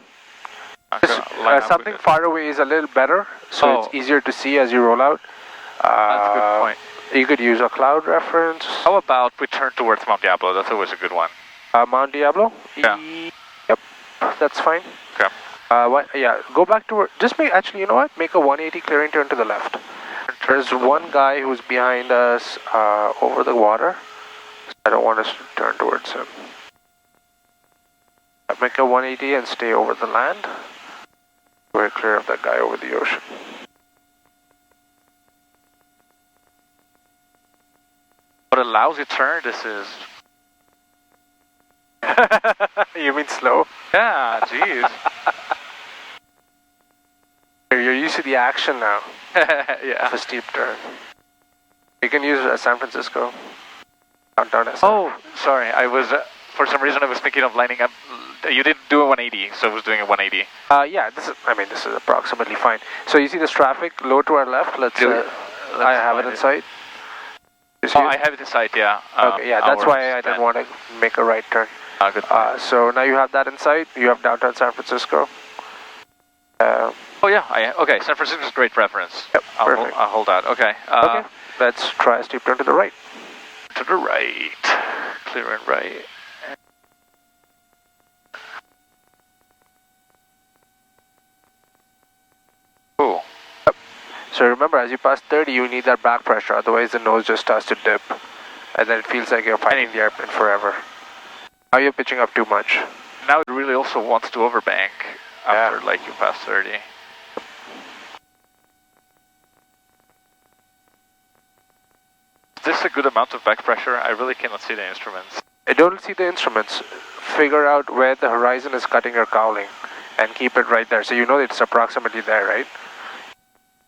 Something far away is a little better, so it's easier to see as you roll out. That's a good point. You could use a cloud reference. How about we turn towards Mount Diablo? That's always a good one. Mount Diablo? Yeah. Yep, that's fine. Okay. Yeah, go back to, just make, actually, you know what? Make a 180 clearing turn to the left. There's one guy who's behind us over the water. I don't want us to turn towards him. Make a 180 and stay over the land. We're clear of that guy over the ocean. What a lousy turn this is. You mean slow? Yeah, jeez. You're used to the action now. Yeah. Of a steep turn. You can use San Francisco. Downtown SF. Oh, sorry. I was, for some reason I was thinking of lining up. You didn't do a 180, so I was doing a 180. Yeah, this is approximately fine. So you see this traffic low to our left? Let's I have it in sight. Oh, I have it in sight, yeah. Okay, yeah, that's why I didn't want to make a right turn. Good. So now you have that in sight. You have downtown San Francisco. Oh yeah, okay, San Francisco is a great reference. Yep, perfect. I'll hold that, okay. Okay, let's try a steep turn to the right. To the right, clear and right. Cool. Yep. So remember, as you pass 30, you need that back pressure, otherwise the nose just starts to dip. And then it feels like you're fighting the airplane forever. Now you're pitching up too much. Now it really also wants to overbank after like you pass 30. Is this a good amount of back pressure? I really cannot see the instruments. I don't see the instruments. Figure out where the horizon is cutting or cowling and keep it right there. So you know it's approximately there, right?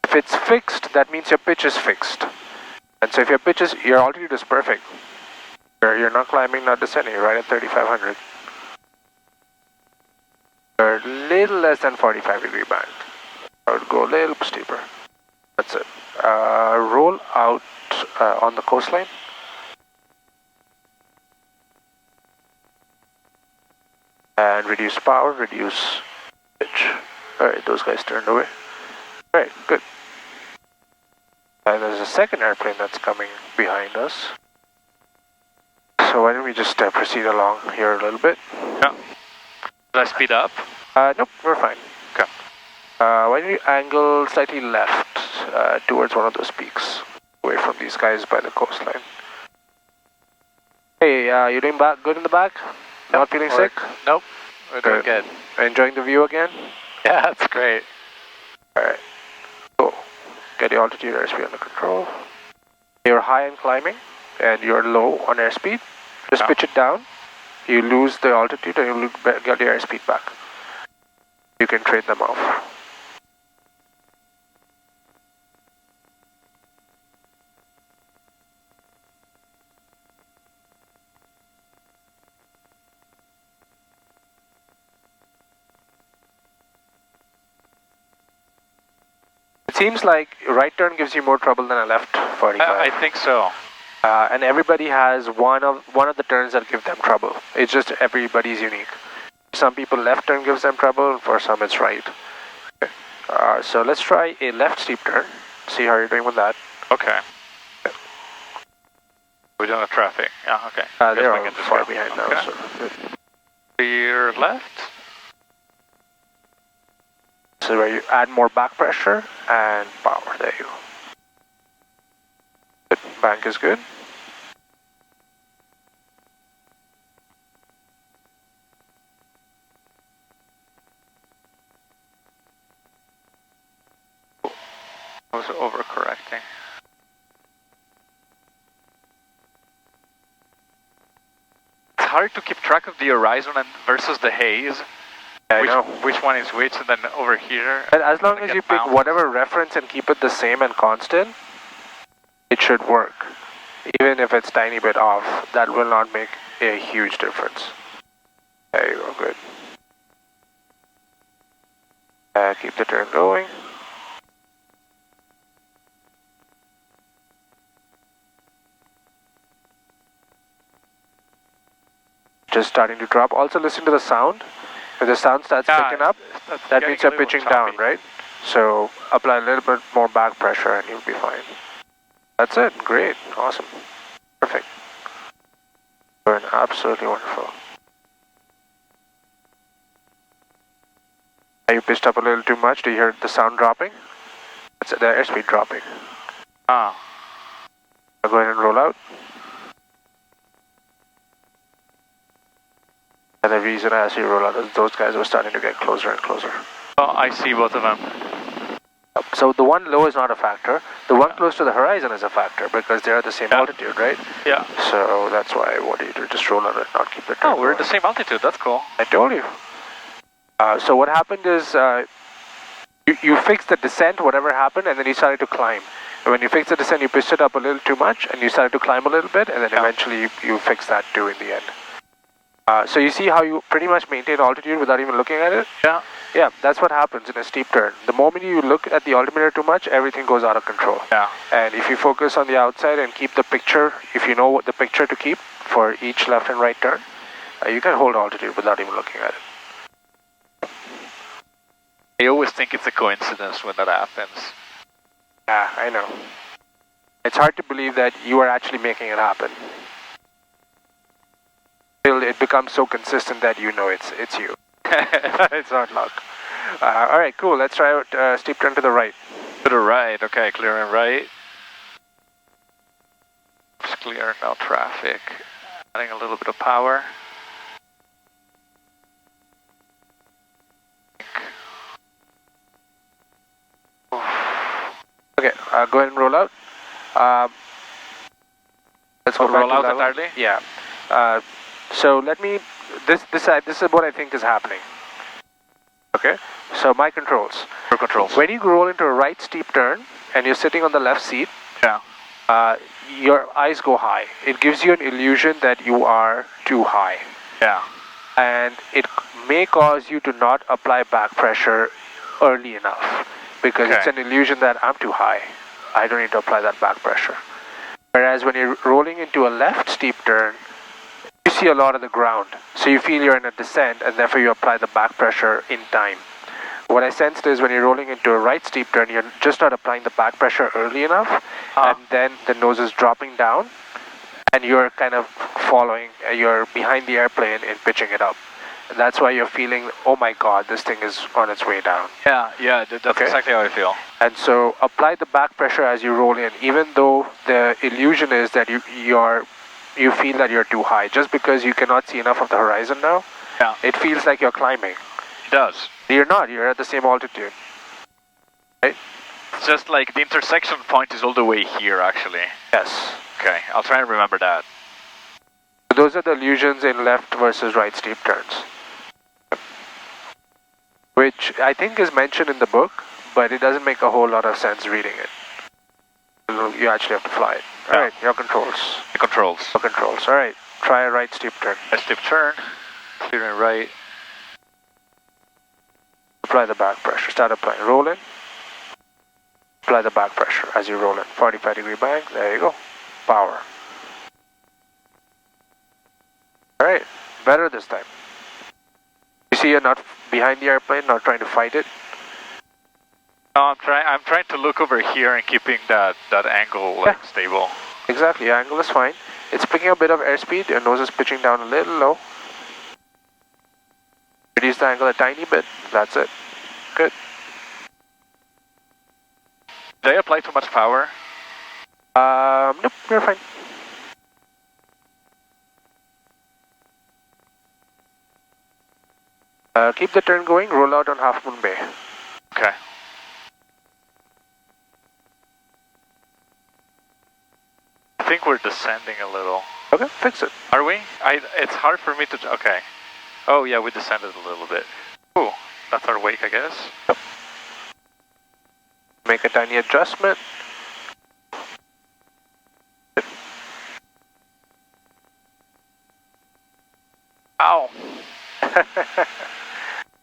If it's fixed, that means your pitch is fixed. And so if your pitch is, your altitude is perfect. You're not climbing, not descending, you're right at 3,500. You're a little less than 45-degree band. I would go a little steeper. That's it. Roll out on the coastline. And reduce power, reduce pitch. Alright, those guys turned away. Alright, good. There's a second airplane that's coming behind us. So why don't we just proceed along here a little bit? Yeah. Should I speed up? Nope, we're fine. Okay. Why don't you angle slightly left towards one of those peaks, away from these guys by the coastline. Hey, you doing good in the back? Not feeling sick? Nope, we're doing good. Enjoying the view again? Yeah, that's great. Alright, cool. Get your altitude, airspeed under control. You're high in climbing, and you're low on airspeed. Just pitch it down. You lose the altitude, and you get your airspeed back. You can trade them off. Seems like right turn gives you more trouble than a left 45. I think so. And everybody has one of the turns that give them trouble. It's just everybody's unique. Some people left turn gives them trouble, for some it's right. Okay. So let's try a left steep turn. See how you're doing with that. Okay. We're doing the traffic. Yeah, okay. They're all far behind now. Okay. So good. Clear left. So where you add more back pressure and power. There you go. Good. Bank is good. I was overcorrecting. It's hard to keep track of the horizon and versus the haze. Yeah, which one is which, and then over here. And as long as you pick whatever reference and keep it the same and constant, it should work. Even if it's tiny bit off, that will not make a huge difference. There you go, good. Keep the turn going. Just starting to drop. Also listen to the sound. If the sound starts picking up, that means you're pitching down, right? So apply a little bit more back pressure and you'll be fine. That's it. Great. Awesome. Perfect. Burn. Absolutely wonderful. Are you pitched up a little too much? Do you hear the sound dropping? That's the airspeed dropping. Ah. I'll go ahead and roll out. And the reason as you roll out is those guys were starting to get closer and closer. Oh, I see both of them. So the one low is not a factor. The one close to the horizon is a factor because they're at the same altitude, right? Yeah. So that's why I want you to just roll out and not keep the turn we're at the same altitude. That's cool. I told you. So what happened is you fixed the descent, whatever happened, and then you started to climb. And when you fixed the descent, you pitched it up a little too much, and you started to climb a little bit, and then eventually you fixed that too in the end. So you see how you pretty much maintain altitude without even looking at it? Yeah. Yeah, that's what happens in a steep turn. The moment you look at the altimeter too much, everything goes out of control. Yeah. And if you focus on the outside and keep the picture, if you know what the picture to keep for each left and right turn, you can hold altitude without even looking at it. I always think it's a coincidence when that happens. Yeah, I know. It's hard to believe that you are actually making it happen. Till it becomes so consistent that you know it's you. It's not luck. Alright, cool. Let's try out steep turn to the right. To the right, okay, clear and right. It's clear, no traffic. Adding a little bit of power. Okay, go ahead and roll out. Let's go roll out entirely? Yeah. So let me, this is what I think is happening. Okay, so my controls. Your controls. When you roll into a right steep turn and you're sitting on the left seat, your eyes go high. It gives you an illusion that you are too high. Yeah. And it may cause you to not apply back pressure early enough because it's an illusion that I'm too high. I don't need to apply that back pressure. Whereas when you're rolling into a left steep turn, you see a lot of the ground. So you feel you're in a descent and therefore you apply the back pressure in time. what I sensed is when you're rolling into a right steep turn, you're just not applying the back pressure early enough, and then the nose is dropping down, and you're kind of following, you're behind the airplane in pitching it up. And that's why you're feeling, oh my god, this thing is on its way down. Yeah, that's exactly how I feel. And so apply the back pressure as you roll in, even though the illusion is that you feel that you're too high. Just because you cannot see enough of the horizon now, it feels like you're climbing. It does. You're not, you're at the same altitude. Right? It's just like the intersection point is all the way here, actually. Yes. Okay, I'll try and remember that. Those are the illusions in left versus right steep turns, which I think is mentioned in the book, but it doesn't make a whole lot of sense reading it. You actually have to fly it. Alright, your controls. The controls. Your controls. Alright, try a right steep turn. A steep turn, clearing right. Apply the back pressure. Start applying. Roll in. Apply the back pressure as you roll in. 45-degree bank. There you go. Power. Alright, better this time. You see you're not behind the airplane, not trying to fight it? No, I'm trying to look over here and keeping that angle like stable. Exactly, your angle is fine. It's picking up a bit of airspeed, your nose is pitching down a little low. Reduce the angle a tiny bit, that's it. Good. Did I apply too much power? Nope, you're fine. Keep the turn going, roll out on Half Moon Bay. Okay. I think we're descending a little. Okay, fix it. Are we? It's hard for me to... Okay. Oh yeah, we descended a little bit. Ooh, that's our wake, I guess. Yep. Make a tiny adjustment. Ow!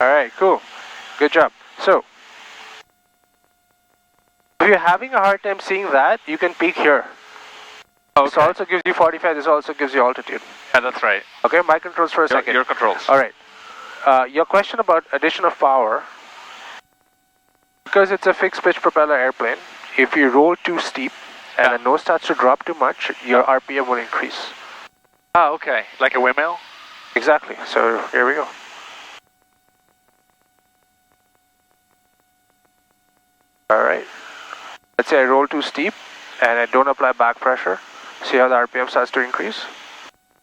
Alright, cool. Good job. So, if you're having a hard time seeing that, you can peek here. Okay. This also gives you 45, this also gives you altitude. Yeah, that's right. Okay, my controls for a second. Your controls. Alright. Your question about addition of power, because it's a fixed pitch propeller airplane, if you roll too steep and the nose starts to drop too much, your RPM will increase. Ah, okay. Like a windmill? Exactly. So, here we go. Alright. Let's say I roll too steep and I don't apply back pressure. See how the RPM starts to increase?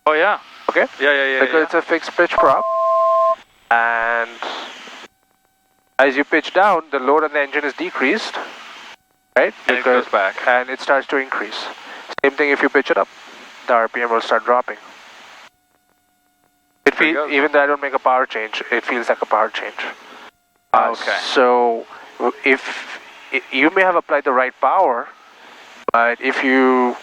Oh yeah. Okay? Yeah. Because it's a fixed pitch prop. And as you pitch down, the load on the engine is decreased. Right? And it goes back. And it starts to increase. Same thing if you pitch it up. The RPM will start dropping. It feels, even though I don't make a power change, it feels like a power change. Okay. So, if you may have applied the right power, but if you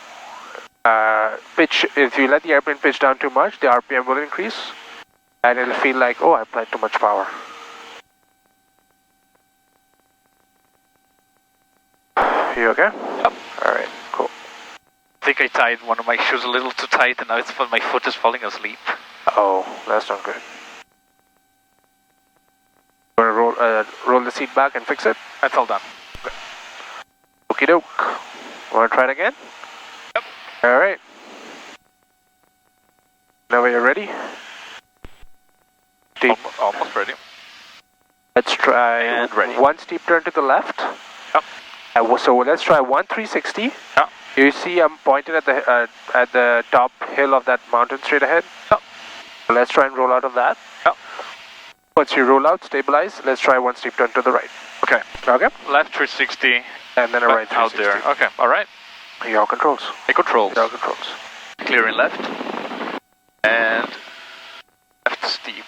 if you let the airplane pitch down too much, the RPM will increase, and it'll feel like, oh, I applied too much power. You okay? Yep. Alright, cool. I think I tied one of my shoes a little too tight and now my foot is falling asleep. Oh, that's not good. You want to roll the seat back and fix it? That's all done. Okay. Okie doke. Want to try it again? Yep. Alright. Now you're ready? Almost ready. Let's try one steep turn to the left. Yep. So let's try 1360. Yep. You see I'm pointed at the top hill of that mountain straight ahead? Yep. So let's try and roll out of that. Yep. Once you roll out, stabilize, let's try one steep turn to the right. Okay. Okay. Left 360. And then a right 360. Out there. Okay, alright. Your controls. The controls. Your controls. Clearing left. And left steep.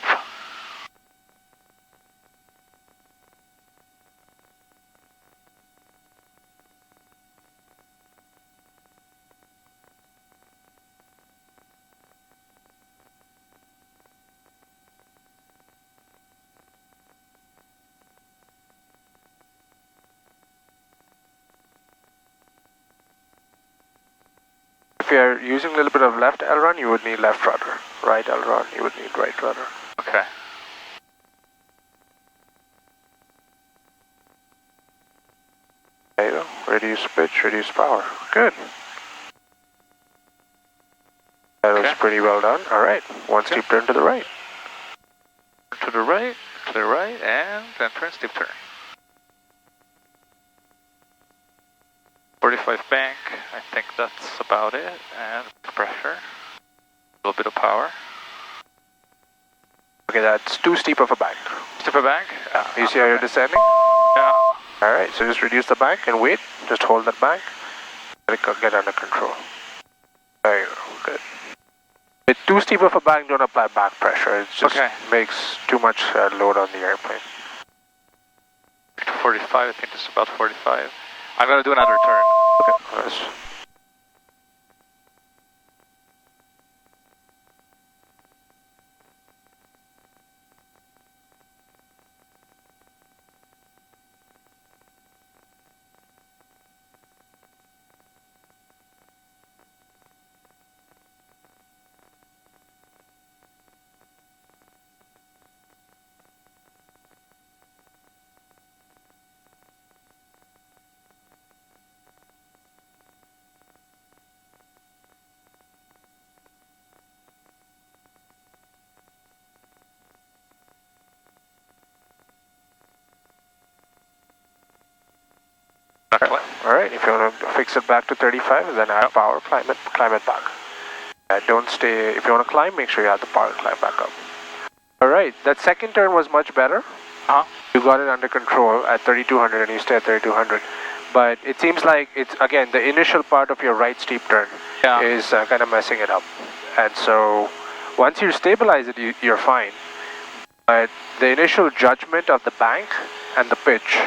If you're using a little bit of left aileron, you would need left rudder. Right aileron, you would need right rudder. Okay. reduce pitch, reduce power. Good. That was pretty well done. All right, one steep turn to the right. To the right, and then turn, steep turn. 45 bank, I think that's about it. And pressure, a little bit of power. Okay, that's too steep of a bank. Steep a bank? You see how you're descending? Yeah. All right, so just reduce the bank and wait. Just hold that bank. Let it get under control. There you go, good. With too steep of a bank, don't apply back pressure. It just makes too much load on the airplane. 45, I think this is about 45. I'm going to do another turn. Okay, nice. Alright, if you want to fix it back to 35, then add power, climb it back. Don't stay, if you want to climb, make sure you have the power climb back up. Alright, that second turn was much better. You got it under control at 3200 and you stay at 3200. But it seems like it's, again, the initial part of your right steep turn is kind of messing it up. And so, once you stabilize it, you're fine. But the initial judgment of the bank and the pitch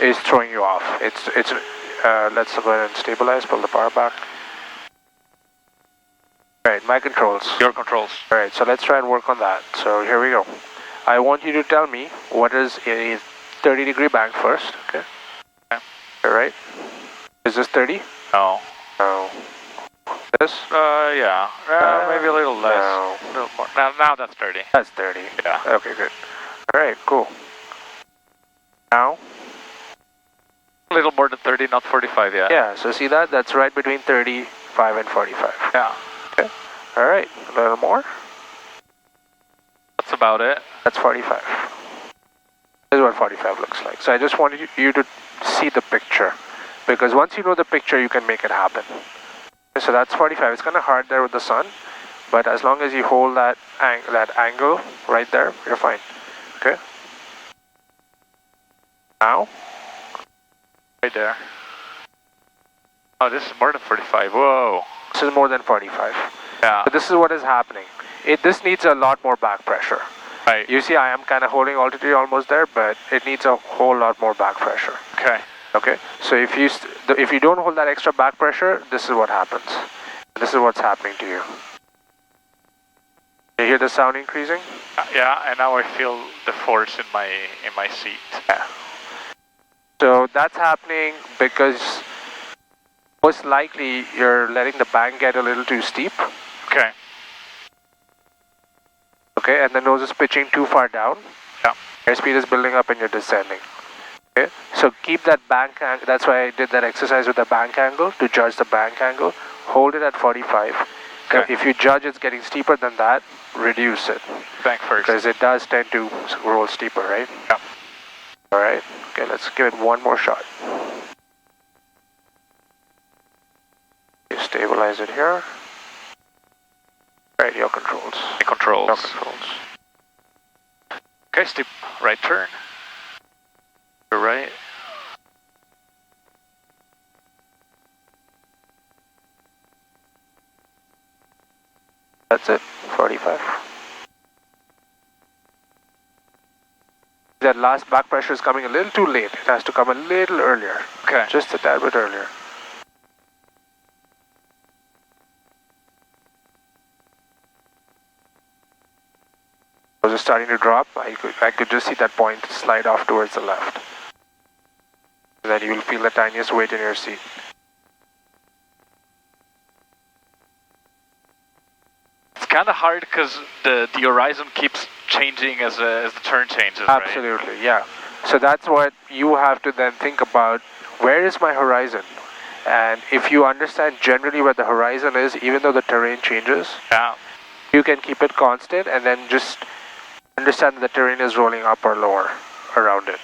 is throwing you off. Let's go ahead and stabilize, pull the power back. Alright, my controls. Your controls. Alright, so let's try and work on that. So here we go. I want you to tell me what is a 30-degree bank first, okay? Alright. Is this 30? No. No. This? Yeah. Maybe a little less. No. A little more. Now that's 30. That's 30. Yeah. Okay, good. Alright, cool. Now? A little more than 30, not 45 yet. Yeah, so see that? That's right between 35 and 45. Yeah. Okay. Alright, a little more. That's about it. That's 45. This is what 45 looks like. So I just wanted you to see the picture. Because once you know the picture, you can make it happen. So that's 45. It's kind of hard there with the sun. But as long as you hold that angle right there, you're fine. Okay? Now? Right there. Oh, this is more than 45. Whoa. This is more than 45. Yeah. But this is what is happening. This needs a lot more back pressure. Right. You see, I am kind of holding altitude almost there, but it needs a whole lot more back pressure. Okay. Okay. So if you don't hold that extra back pressure, this is what happens. This is what's happening to you. You hear the sound increasing? Yeah, and now I feel the force in my seat. Yeah. So that's happening because most likely you're letting the bank get a little too steep. Okay. Okay, and the nose is pitching too far down. Yeah. Airspeed is building up and you're descending. Okay, so keep that bank angle. That's why I did that exercise with the bank angle to judge the bank angle. Hold it at 45. Okay. If you judge it's getting steeper than that, reduce it. Bank first. Because it does tend to roll steeper, right? Yeah. Alright, okay, let's give it one more shot. You stabilize it here. Right, your controls. The controls. Your controls. Okay, steep right turn. To right. That's it, 45. That last back pressure is coming a little too late. It has to come a little earlier. Okay. Just a tad bit earlier. Those are starting to drop. I could just see that point slide off towards the left. And then you will feel the tiniest weight in your seat. It's kind of hard because the horizon keeps changing as the turn changes, Absolutely, right? Yeah. So that's what you have to then think about where is my horizon? And if you understand generally where the horizon is, even though the terrain changes, you can keep it constant and then just understand that the terrain is rolling up or lower around it.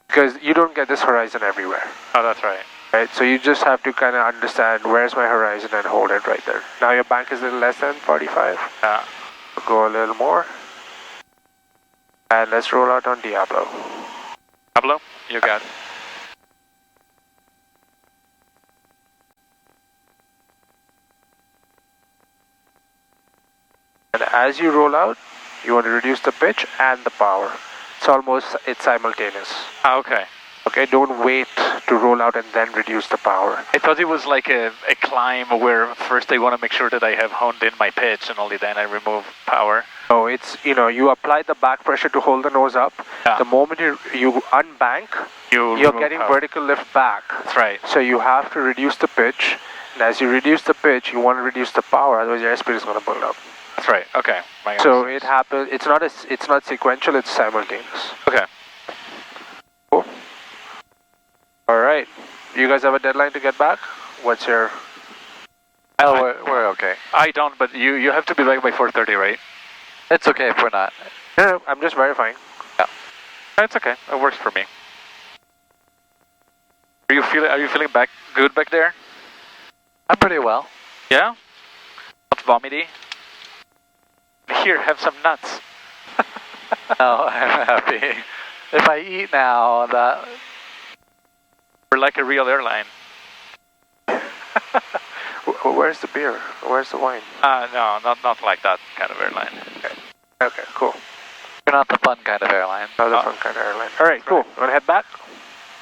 Because you don't get this horizon everywhere. Oh, that's right. Right, so you just have to kind of understand where's my horizon and hold it right there. Now your bank is a little less than 45. Go a little more. And let's roll out on Diablo. Diablo, you got it. And as you roll out, you want to reduce the pitch and the power. It's simultaneous. Okay. Okay, don't wait to roll out and then reduce the power. I thought it was like a climb where first I want to make sure that I have honed in my pitch and only then I remove power. No, it's, you apply the back pressure to hold the nose up. The moment you unbank, you're getting power. Vertical lift back. That's right. So you have to reduce the pitch. And as you reduce the pitch, you want to reduce the power, otherwise your airspeed is going to build up. That's right. Okay. So it happens. It's not sequential. It's simultaneous. Okay. Cool. All right. You guys have a deadline to get back? What's your? Oh, we're okay. I don't, but you have to be back by 4:30, right? It's okay if we're not. No, I'm just verifying. Yeah. It's okay. It works for me. Are you feeling good back there? I'm pretty well. Yeah. Not vomity. Here, have some nuts. No, I'm happy. If I eat now, we're like a real airline. Where's the beer? Where's the wine? No, not like that kind of airline. Okay, cool. You're not the fun kind of airline. Not the fun kind of airline. All right, cool. You want to head back?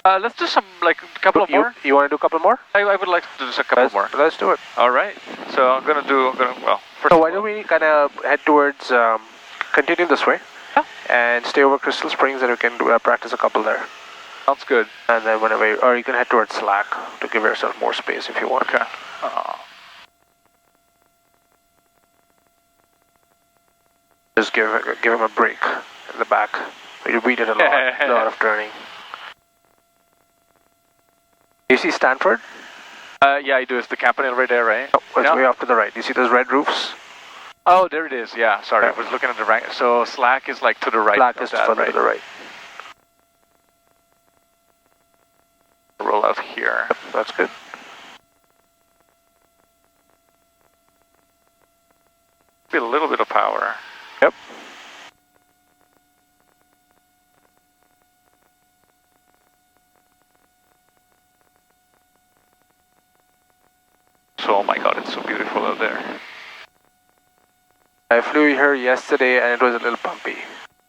Let's do some, like, a couple more. You want to do a couple more? I would like to do just a couple more. Let's do it. All right. So I'm gonna first. So why don't we kind of head towards, continue this way, and stay over Crystal Springs, and we can practice a couple there. Sounds good. And then or you can head towards Slack to give yourself more space if you want. Okay. Just give him a break in the back. We did a lot of turning. You see Stanford? Yeah, I do. It's the Campanile right there, right? Oh, it's way off to the right. You see those red roofs? Oh, there it is. Yeah, sorry. I was looking at the rank. So Slack is like to the right. Slack is further to the right. Roll out here. Yep, that's good. Be a little bit of power. Yep. So, oh my God, it's so beautiful out there. I flew here yesterday and it was a little bumpy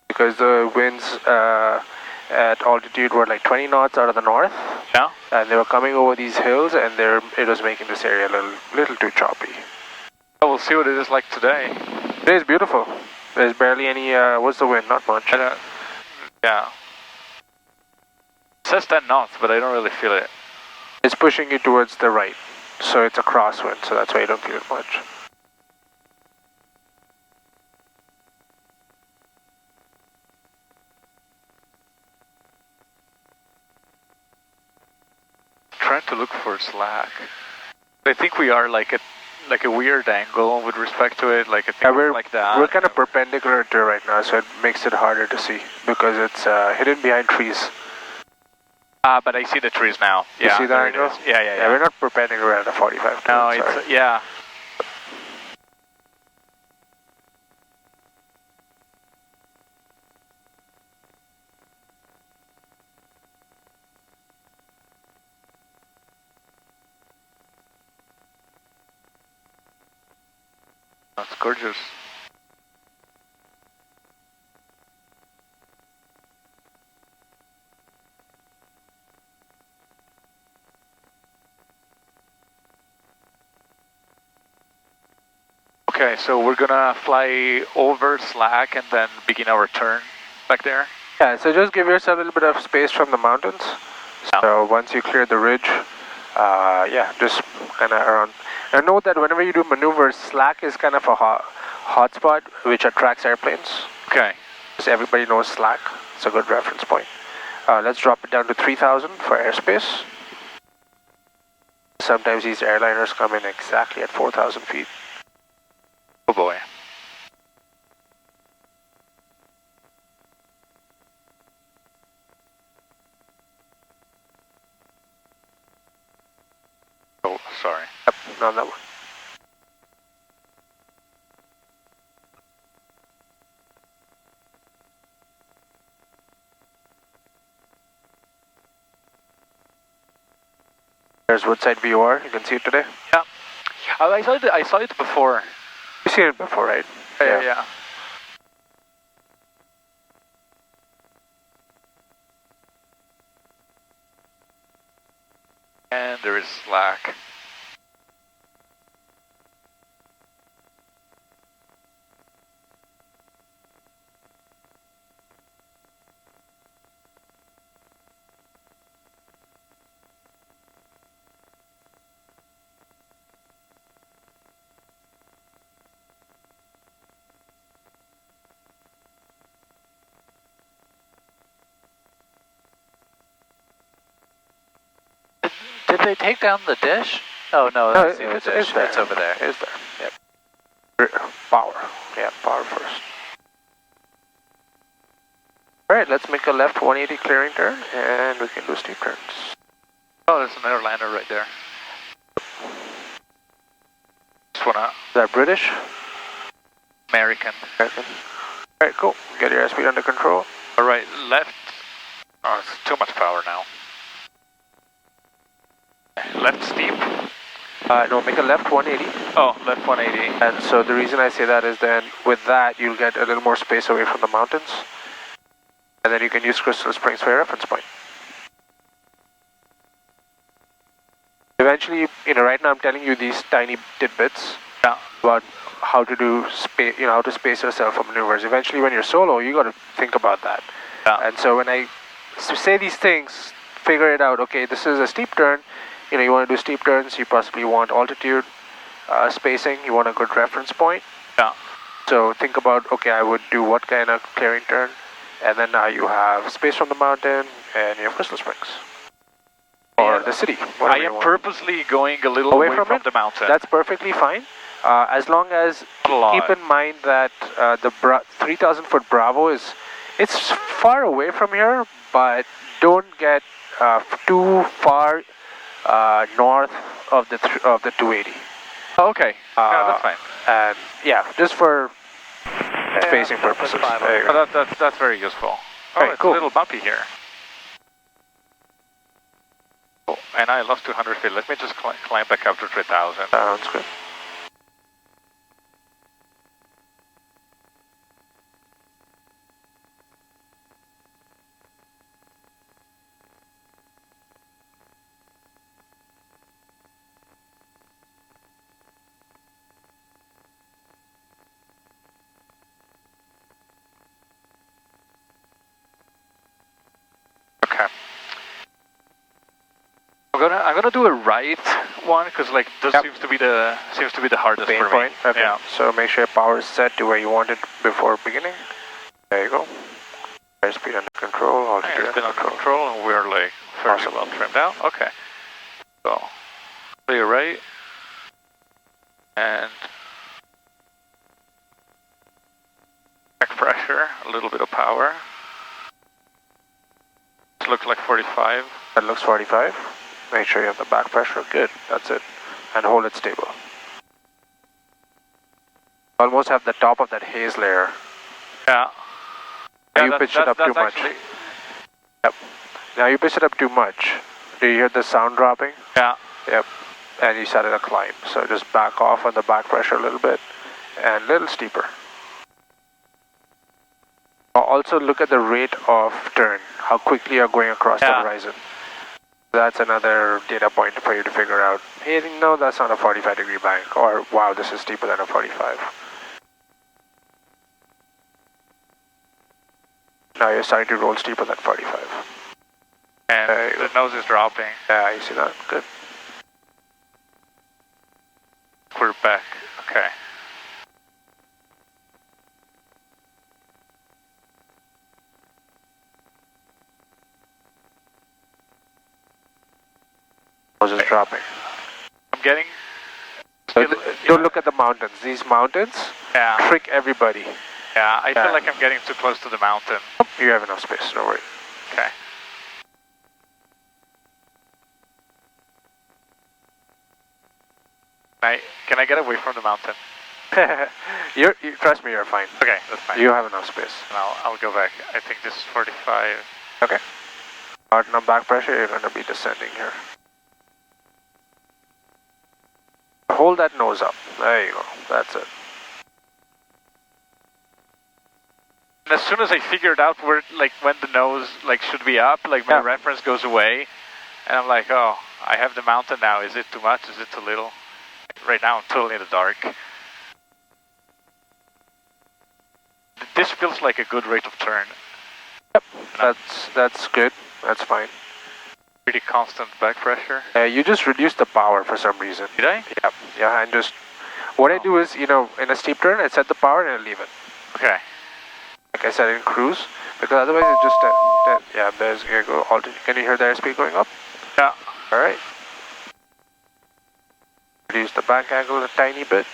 because the winds at altitude were like 20 knots out of the north. Yeah. And they were coming over these hills and it was making this area a little too choppy. Oh, we'll see what it is like today. Today is beautiful. There's barely any, what's the wind? Not much. Yeah. It says 10 knots, but I don't really feel it. It's pushing you towards the right. So it's a crosswind, so that's why you don't feel it much. Trying to look for Slack. I think we are like a weird angle with respect to it, like we're like that. We're kind of perpendicular to it right now, so it makes it harder to see because it's hidden behind trees. But I see the trees now. Yeah, you see that angle? Yeah. We're not perpendicular at the 45. No, it's yeah. That's gorgeous. Okay, so we're gonna fly over Slack and then begin our turn back there? Yeah, so just give yourself a little bit of space from the mountains. So once you clear the ridge, just kind of around. And note that whenever you do maneuvers, Slack is kind of a hotspot which attracts airplanes. Okay. So everybody knows Slack. It's a good reference point. Let's drop it down to 3,000 for airspace. Sometimes these airliners come in exactly at 4,000 feet. Oh boy. Oh, sorry. Yep, not that one. There's Woodside VOR, you can see it today? Yeah. I saw it before. You've seen it before, right? Yeah. And there is slack. Did they take down the dish? Oh no, No, that's the dish. there. It's over there. It's there. Yep. Power. Yeah, power first. Alright, let's make a left 180 clearing turn and we can do steep turns. Oh, there's an airliner right there. Just wanna... Is that British? American. American. Alright, cool. Get your airspeed under control. Alright, left. Oh, it's too much power now. Left steep? No, make a left 180. Oh, left 180. And so the reason I say that is then with that you'll get a little more space away from the mountains. And then you can use Crystal Springs for your reference point. Eventually, right now I'm telling you these tiny tidbits about how to do space, how to space yourself for maneuvers. Eventually when you're solo, you got to think about that. Yeah. And so when I say these things, figure it out. Okay, this is a steep turn. You want to do steep turns, you possibly want altitude spacing, you want a good reference point. Yeah. So think about, okay, I would do what kind of clearing turn, and then now you have space from the mountain, and you have Crystal Springs. Or the city. I am purposely going a little away from the mountain. That's perfectly fine. As long as keep in mind that the 3,000 foot Bravo it's far away from here, but don't get too far north of the 280. Oh, okay. Yeah, that's fine. And yeah, just for spacing purposes. There you go. That's very useful. Oh, right, it's cool. a little bumpy here. Oh, and I lost 200 feet. Let me just climb back up to 3,000. Sounds good. Okay. I'm gonna do a right one because this seems to be the hardest Main for me. point. Okay. Yeah. So make sure your power is set to where you want it before beginning. There you go. Airspeed under control. Altitude Airspeed under control, and we're fairly well trimmed out. Okay. So clear right and back pressure, a little bit of power. This looks like 45. That looks 45. Make sure you have the back pressure. Good. That's it. And hold it stable. Almost have the top of that haze layer. Yeah. Now you pitched it up too much. Yep. Now you pitched it up too much. Do you hear the sound dropping? Yeah. Yep. And you started a climb. So just back off on the back pressure a little bit and a little steeper. Also look at the rate of turn, how quickly you're going across the horizon. That's another data point for you to figure out, hey, no, that's not a 45-degree bank, or wow, this is steeper than a 45. Now you're starting to roll steeper than 45. And the nose is dropping. Yeah, you see that? Good. We're back. Okay. Nose is dropping. I'm getting... Don't look at the mountains. These mountains trick everybody. Yeah, I feel like I'm getting too close to the mountain. You have enough space, no worry. Okay. Can I get away from the mountain? Trust me, you're fine. Okay, that's fine. You have enough space. And I'll go back. I think this is 45. Okay. Now back pressure, you're going to be descending here. Hold that nose up. There you go. That's it. And as soon as I figured out where, like, when the nose, like, should be up, like, my reference goes away, and I'm like, oh, I have the mountain now. Is it too much? Is it too little? Right now, I'm totally in the dark. This feels like a good rate of turn. Yep, that's good. That's fine. Pretty constant back pressure. You just reduced the power for some reason. Did I? Yeah, and just... What I do is, you know, in a steep turn, I set the power and I leave it. Okay. Like I said, in cruise, because otherwise it just... yeah, there's... Here you go. Can you hear the airspeed going up? Yeah. Alright. Reduce the bank angle a tiny bit.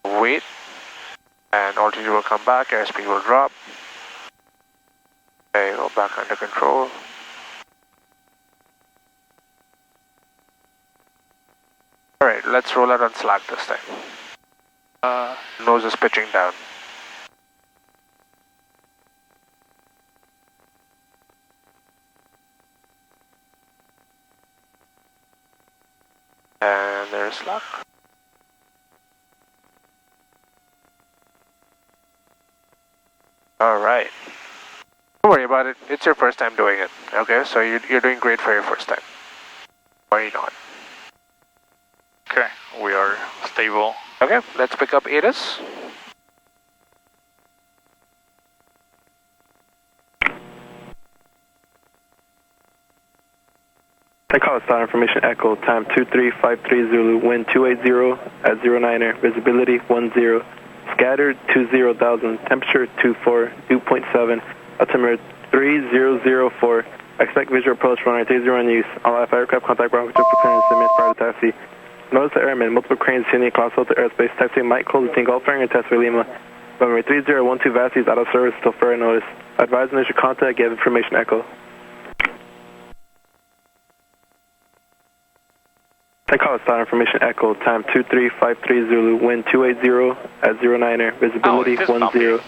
Wait. And altitude will come back, airspeed will drop. Okay, go back under control. Alright, let's roll out on slack this time. Nose is pitching down. And there's slack. Alright. Don't worry about it. It's your first time doing it. Okay, so you're doing great for your first time. Worry not. Okay, we are stable. Okay, let's pick up ATIS. I call star information echo, time 2353 Zulu, wind 280 at 09er, visibility 10, scattered 20,000, temperature 24, dew point 7, altimeter 3004, expect visual approach runway 30 in use, all Alpha aircraft contact ground control for clearance and prior to taxi. Notice the airmen, multiple cranes sitting across the airspace, taxi Mike Cole, Lieutenant Golf Firing and Test Lima, runway 3012 Vassie is out of service until further notice. Advise initial contact, give information echo. I call star information echo, time 2353 Zulu, wind 280 at 09er, visibility 10,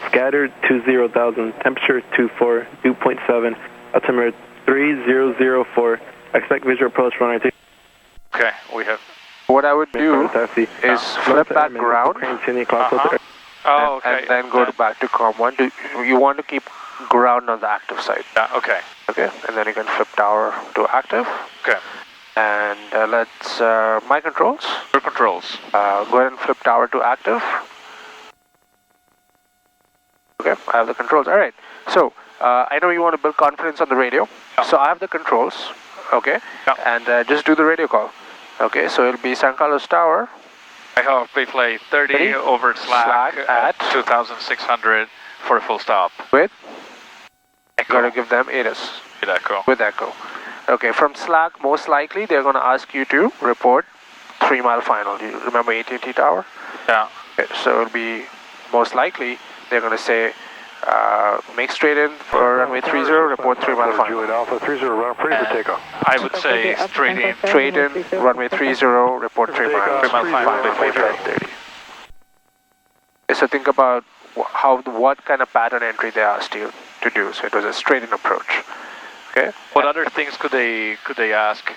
scattered 20,000, temperature 24, dew point 7, altimeter 3004, expect visual approach runway 2. Okay, we have... What I would do is flip that ground, oh, okay. and then go back to COM 1. You want to keep ground on the active side. Yeah, okay. Okay, and then you can flip tower to active. Okay. And let's, my controls. Your controls. Go ahead and flip tower to active. Okay, I have the controls. Alright, so I know you want to build confidence on the radio. So I have the controls, okay? And just do the radio call. Okay, so it'll be San Carlos Tower. I have Bayflight 30 over slack at 2,600 for a full stop. With? Echo. Got to give them ATIS. With echo. With echo. Okay, from slack, most likely they're going to ask you to report 3 mile final. Do you remember AT&T Tower? Yeah. Okay, so it'll be most likely they're going to say make straight in for runway 30, report 3 mile final. Juliet Alpha 30, run pretty for takeoff. I would say straight in. Straight in, runway 30, report 3 mile. 3 mile final, Bayflight 30. Okay, so think about what kind of pattern entry they asked you to do. So it was a straight in approach. Okay. What other things could they ask?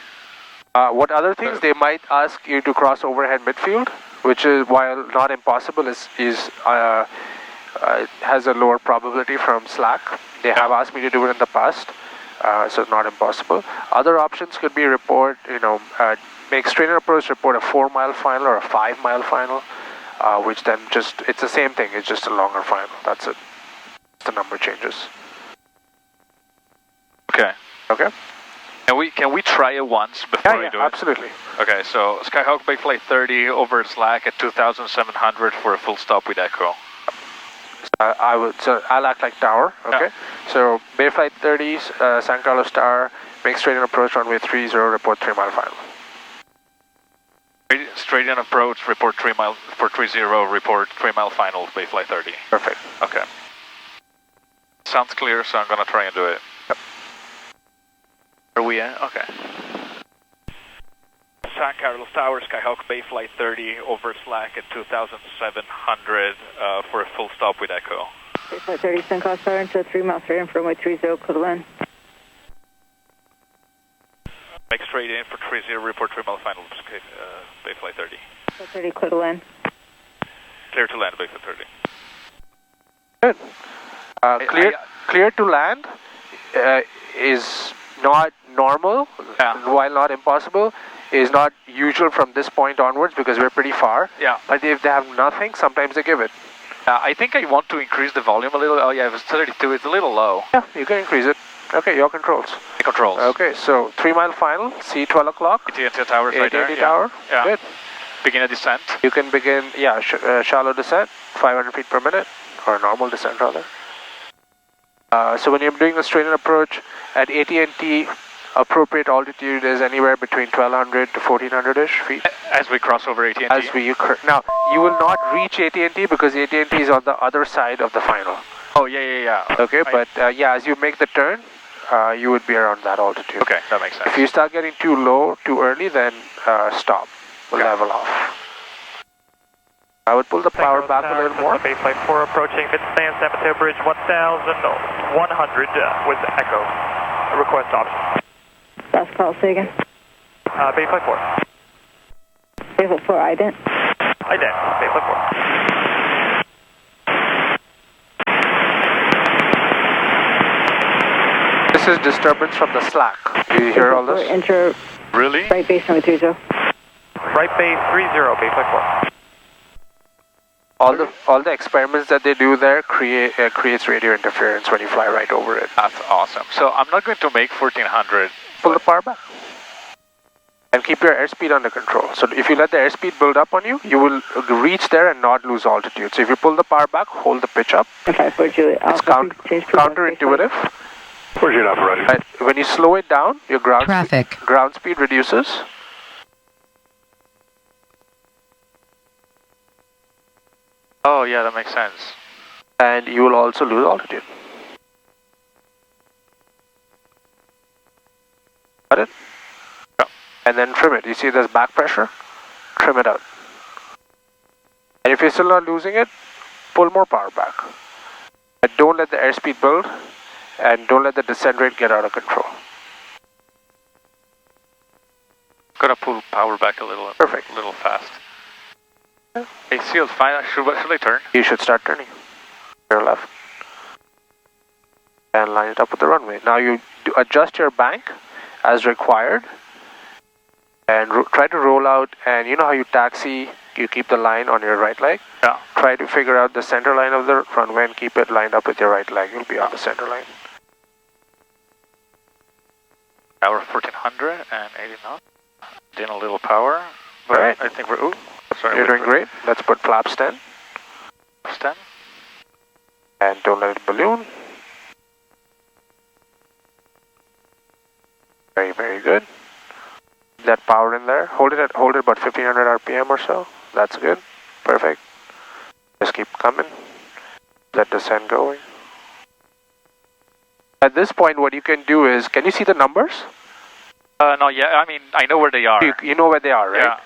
What other things they might ask you to cross overhead midfield, which is, while not impossible, has a lower probability from slack. They have asked me to do it in the past, so it's not impossible. Other options could be report, make straight in approach, report a 4 mile final or a 5 mile final, which then it's the same thing. It's just a longer final. That's it. The number changes. Okay. Okay. Can we try it once before we do it? Absolutely. Okay, so Skyhawk Bayflight 30 over slack at 2,700 for a full stop with echo. I'll act like tower, okay? Yeah. So, Bayflight 30, San Carlos Tower, make straight in approach runway 30, report 3 mile final. Straight in approach, report 3 mile, for 30, report 3 mile final, Bayflight 30. Perfect. Okay. Sounds clear, so I'm gonna try and do it. Yep. Are we in? Okay. San Carlos Tower, Skyhawk Bayflight 30, over slack at 2,700 for a full stop with echo. Bayflight 30, San Carlos Tower into 3 miles straight in for runway 30, clear to land. Make straight in for 30, report 3 mile final, Bayflight 30. Bayflight 30, clear to land. Clear to land, Bayflight 30. Good. Clear to land is not normal, while not impossible, is not usual from this point onwards because we're pretty far. Yeah. But if they have nothing, sometimes they give it. I think I want to increase the volume a little. Oh yeah, it's 32, it's a little low. Yeah, you can increase it. Okay, your controls. The controls. Okay, so 3 mile final, see 12 o'clock. AT&T Tower right there. Tower. Yeah. Good. Begin a descent. You can begin, shallow descent, 500 feet per minute, or normal descent rather. So when you're doing the straight-in approach, at AT&T, appropriate altitude is anywhere between 1,200 to 1,400-ish feet. As we cross over AT&T? Now, you will not reach AT&T because AT&T is on the other side of the final. Oh, yeah. Okay, but as you make the turn, you would be around that altitude. Okay, that makes sense. If you start getting too low, too early, then stop. We'll level off. I would pull the power back a little more. Bayflight 4 approaching mid-span San Mateo Bridge 1,100 with echo. Request option. Last call, say again. Bayflight 4. Bayflight 4, ident. Ident, Bayflight 4. This is disturbance from the slack. Do you hear all this? Enter. Really? Right base number 30. Right base 30, Bayflight 4. All the experiments that they do there creates radio interference when you fly right over it. That's awesome. So I'm not going to make 1,400. Pull the power back. And keep your airspeed under control. So if you let the airspeed build up on you, you will reach there and not lose altitude. So if you pull the power back, hold the pitch up. Okay, for Julie. It's counterintuitive. Where's your operator? Right. When you slow it down, your ground speed reduces. Oh yeah, that makes sense. And you will also lose altitude. Got it? Yeah. And then trim it. You see there's back pressure? Trim it out. And if you're still not losing it, pull more power back. But don't let the airspeed build, and don't let the descent rate get out of control. Gotta pull power back a little. Perfect. A little fast. Hey, sealed, fine. Should I turn? You should start turning. Your left. And line it up with the runway. Now you adjust your bank as required. And try to roll out, and you know how you taxi, you keep the line on your right leg? Yeah. Try to figure out the center line of the runway and keep it lined up with your right leg. You'll be on the center line. Hour 1,400 and 80 knots. In a little power. All right. I think we're, ooh. Sorry, you're doing great. Let's put flaps 10. Flaps 10. And don't let it balloon. Very, very good. That power in there. Hold it about 1,500 RPM or so. That's good. Perfect. Just keep coming. Let descent going. At this point, what you can do is, can you see the numbers? No, yeah, I mean, I know where they are. You know where they are, right? Yeah.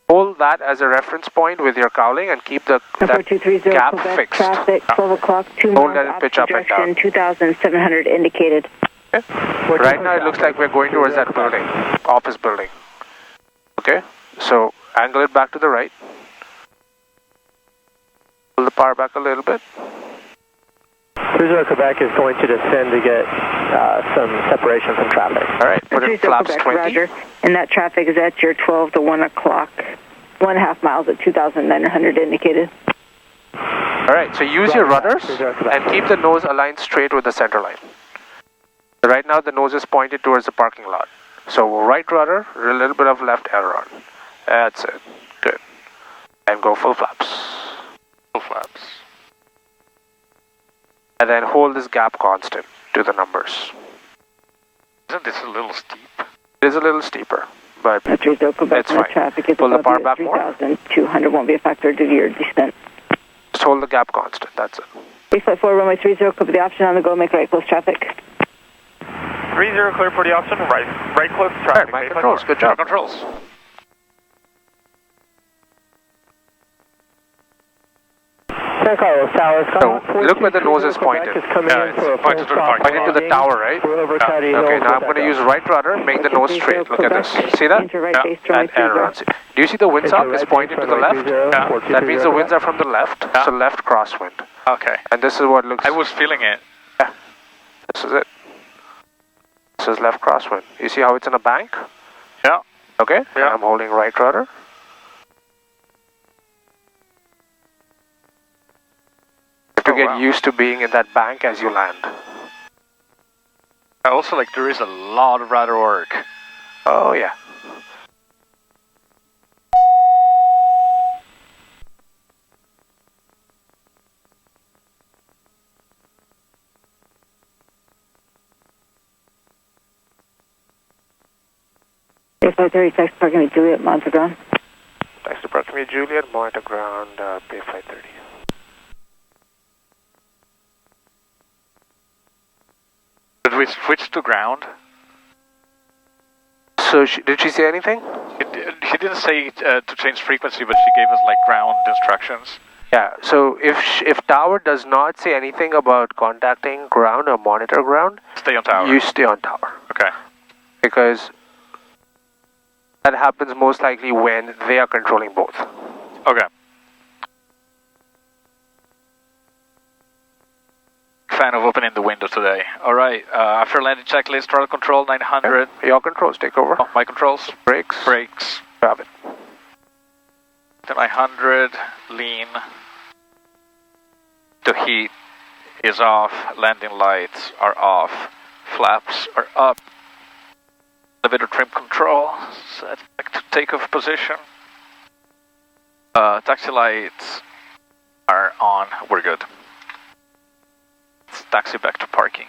Hold that as a reference point with your cowling and keep that gap fixed. Traffic, 12 o'clock, 2 Don't miles let it pitch up and down. 2,700 indicated. Okay. Right now it looks like we're going towards that building, office building. Okay, so angle it back to the right. Pull the power back a little bit. Cruiser Quebec is going to descend to get some separation from traffic. All right, put in flaps 20. Roger. And that traffic is at your 12 to 1 o'clock, 1.5 miles at 2,900 indicated. All right, so use your rudders and keep the nose aligned straight with the center line. Right now the nose is pointed towards the parking lot. So right rudder, a little bit of left aileron. That's it. Good. And go full flaps. Full flaps. and then hold this gap constant to the numbers. Isn't this a little steep? It is a little steeper, but it's fine. Traffic is pull the power back more. 3,200 won't be a factor due to your descent. Just hold the gap constant, that's it. 354 runway 30, cover the option on the go, make right close traffic. 30 clear for the option, right close traffic. Right, my controls, good job. Controls. So, look where the nose is pointed. Yeah, it's pointed to the parking Pointed to the tower, right? Yeah. Okay, now I'm going to use right rudder, make the nose straight. Look at this. See that? Yeah. And ailerons. Do you see the windsock is pointing to the left? Yeah. That means the winds are from the left, so left crosswind. Okay. And this is what looks... I was feeling it. Yeah. This is it. This is left crosswind. You see how it's in a bank? Yeah. Okay? Yeah. And I'm holding right rudder. To get used to being in that bank as you land. Also, like, there is a lot of rudder work. Oh, yeah. If 530, taxi parking with Juliet, monitor ground. Taxi parking with Juliet, monitor ground, pay 530. Did we switch to ground? So, did she say anything? She didn't say to change frequency, but she gave us like ground instructions. Yeah, so if tower does not say anything about contacting ground or monitor ground, Stay on tower. you stay on tower. Okay. Because that happens most likely when they are controlling both. Okay. Fan of opening the window today. Alright, after landing checklist, throttle control 900. Okay. Your controls, take over. Oh, my controls. Brakes. Brakes. Grab it. 900, lean. The heat is off, landing lights are off, flaps are up. Elevator trim control, set back to takeoff position. Taxi lights are on, we're good. Let's taxi back to parking.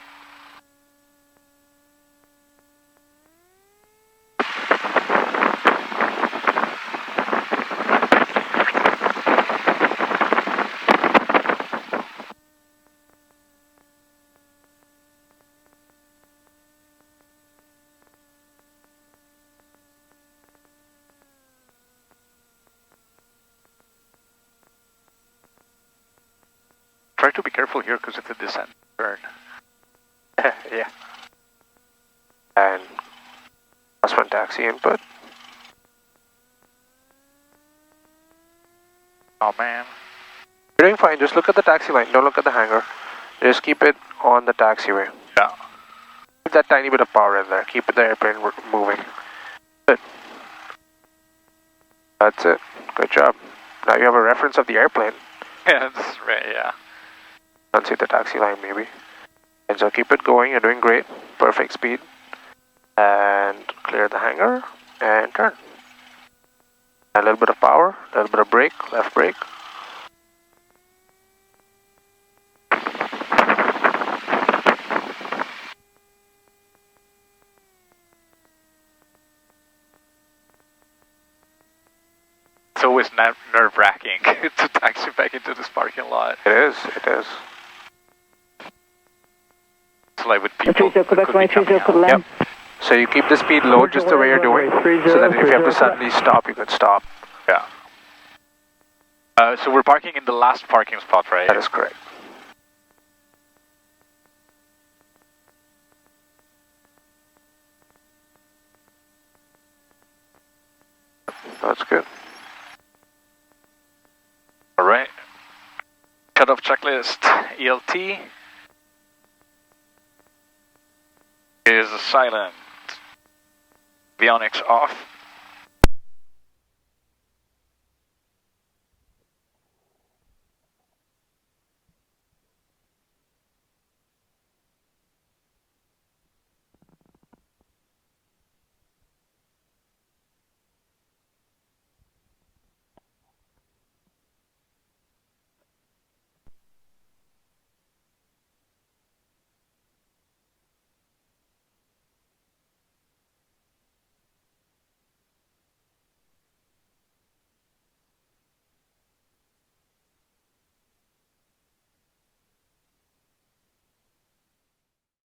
Try to be careful here because it's a descent turn. Yeah. And plus one taxi input. Oh man. You're doing fine, just look at the taxi line, don't look at the hangar. Just keep it on the taxiway. Yeah. Keep that tiny bit of power in there, keep the airplane moving. Good. That's it, good job. Now you have a reference of the airplane. Yeah, that's right, yeah. Don't see the taxi line maybe. And so keep it going, you're doing great. Perfect speed. And clear the hangar and turn. A little bit of power, a little bit of brake, left brake. It's always nerve-wracking to taxi back into this parking lot. It is, it is. It's like with people Quebec, 130, could land. Yep. So you keep the speed low just the way you're doing, so that if you have to suddenly stop, you can stop. Yeah. So we're parking in the last parking spot, right? That is correct. That's good. Alright. Cut-off checklist, ELT. Is silent. Avionics off.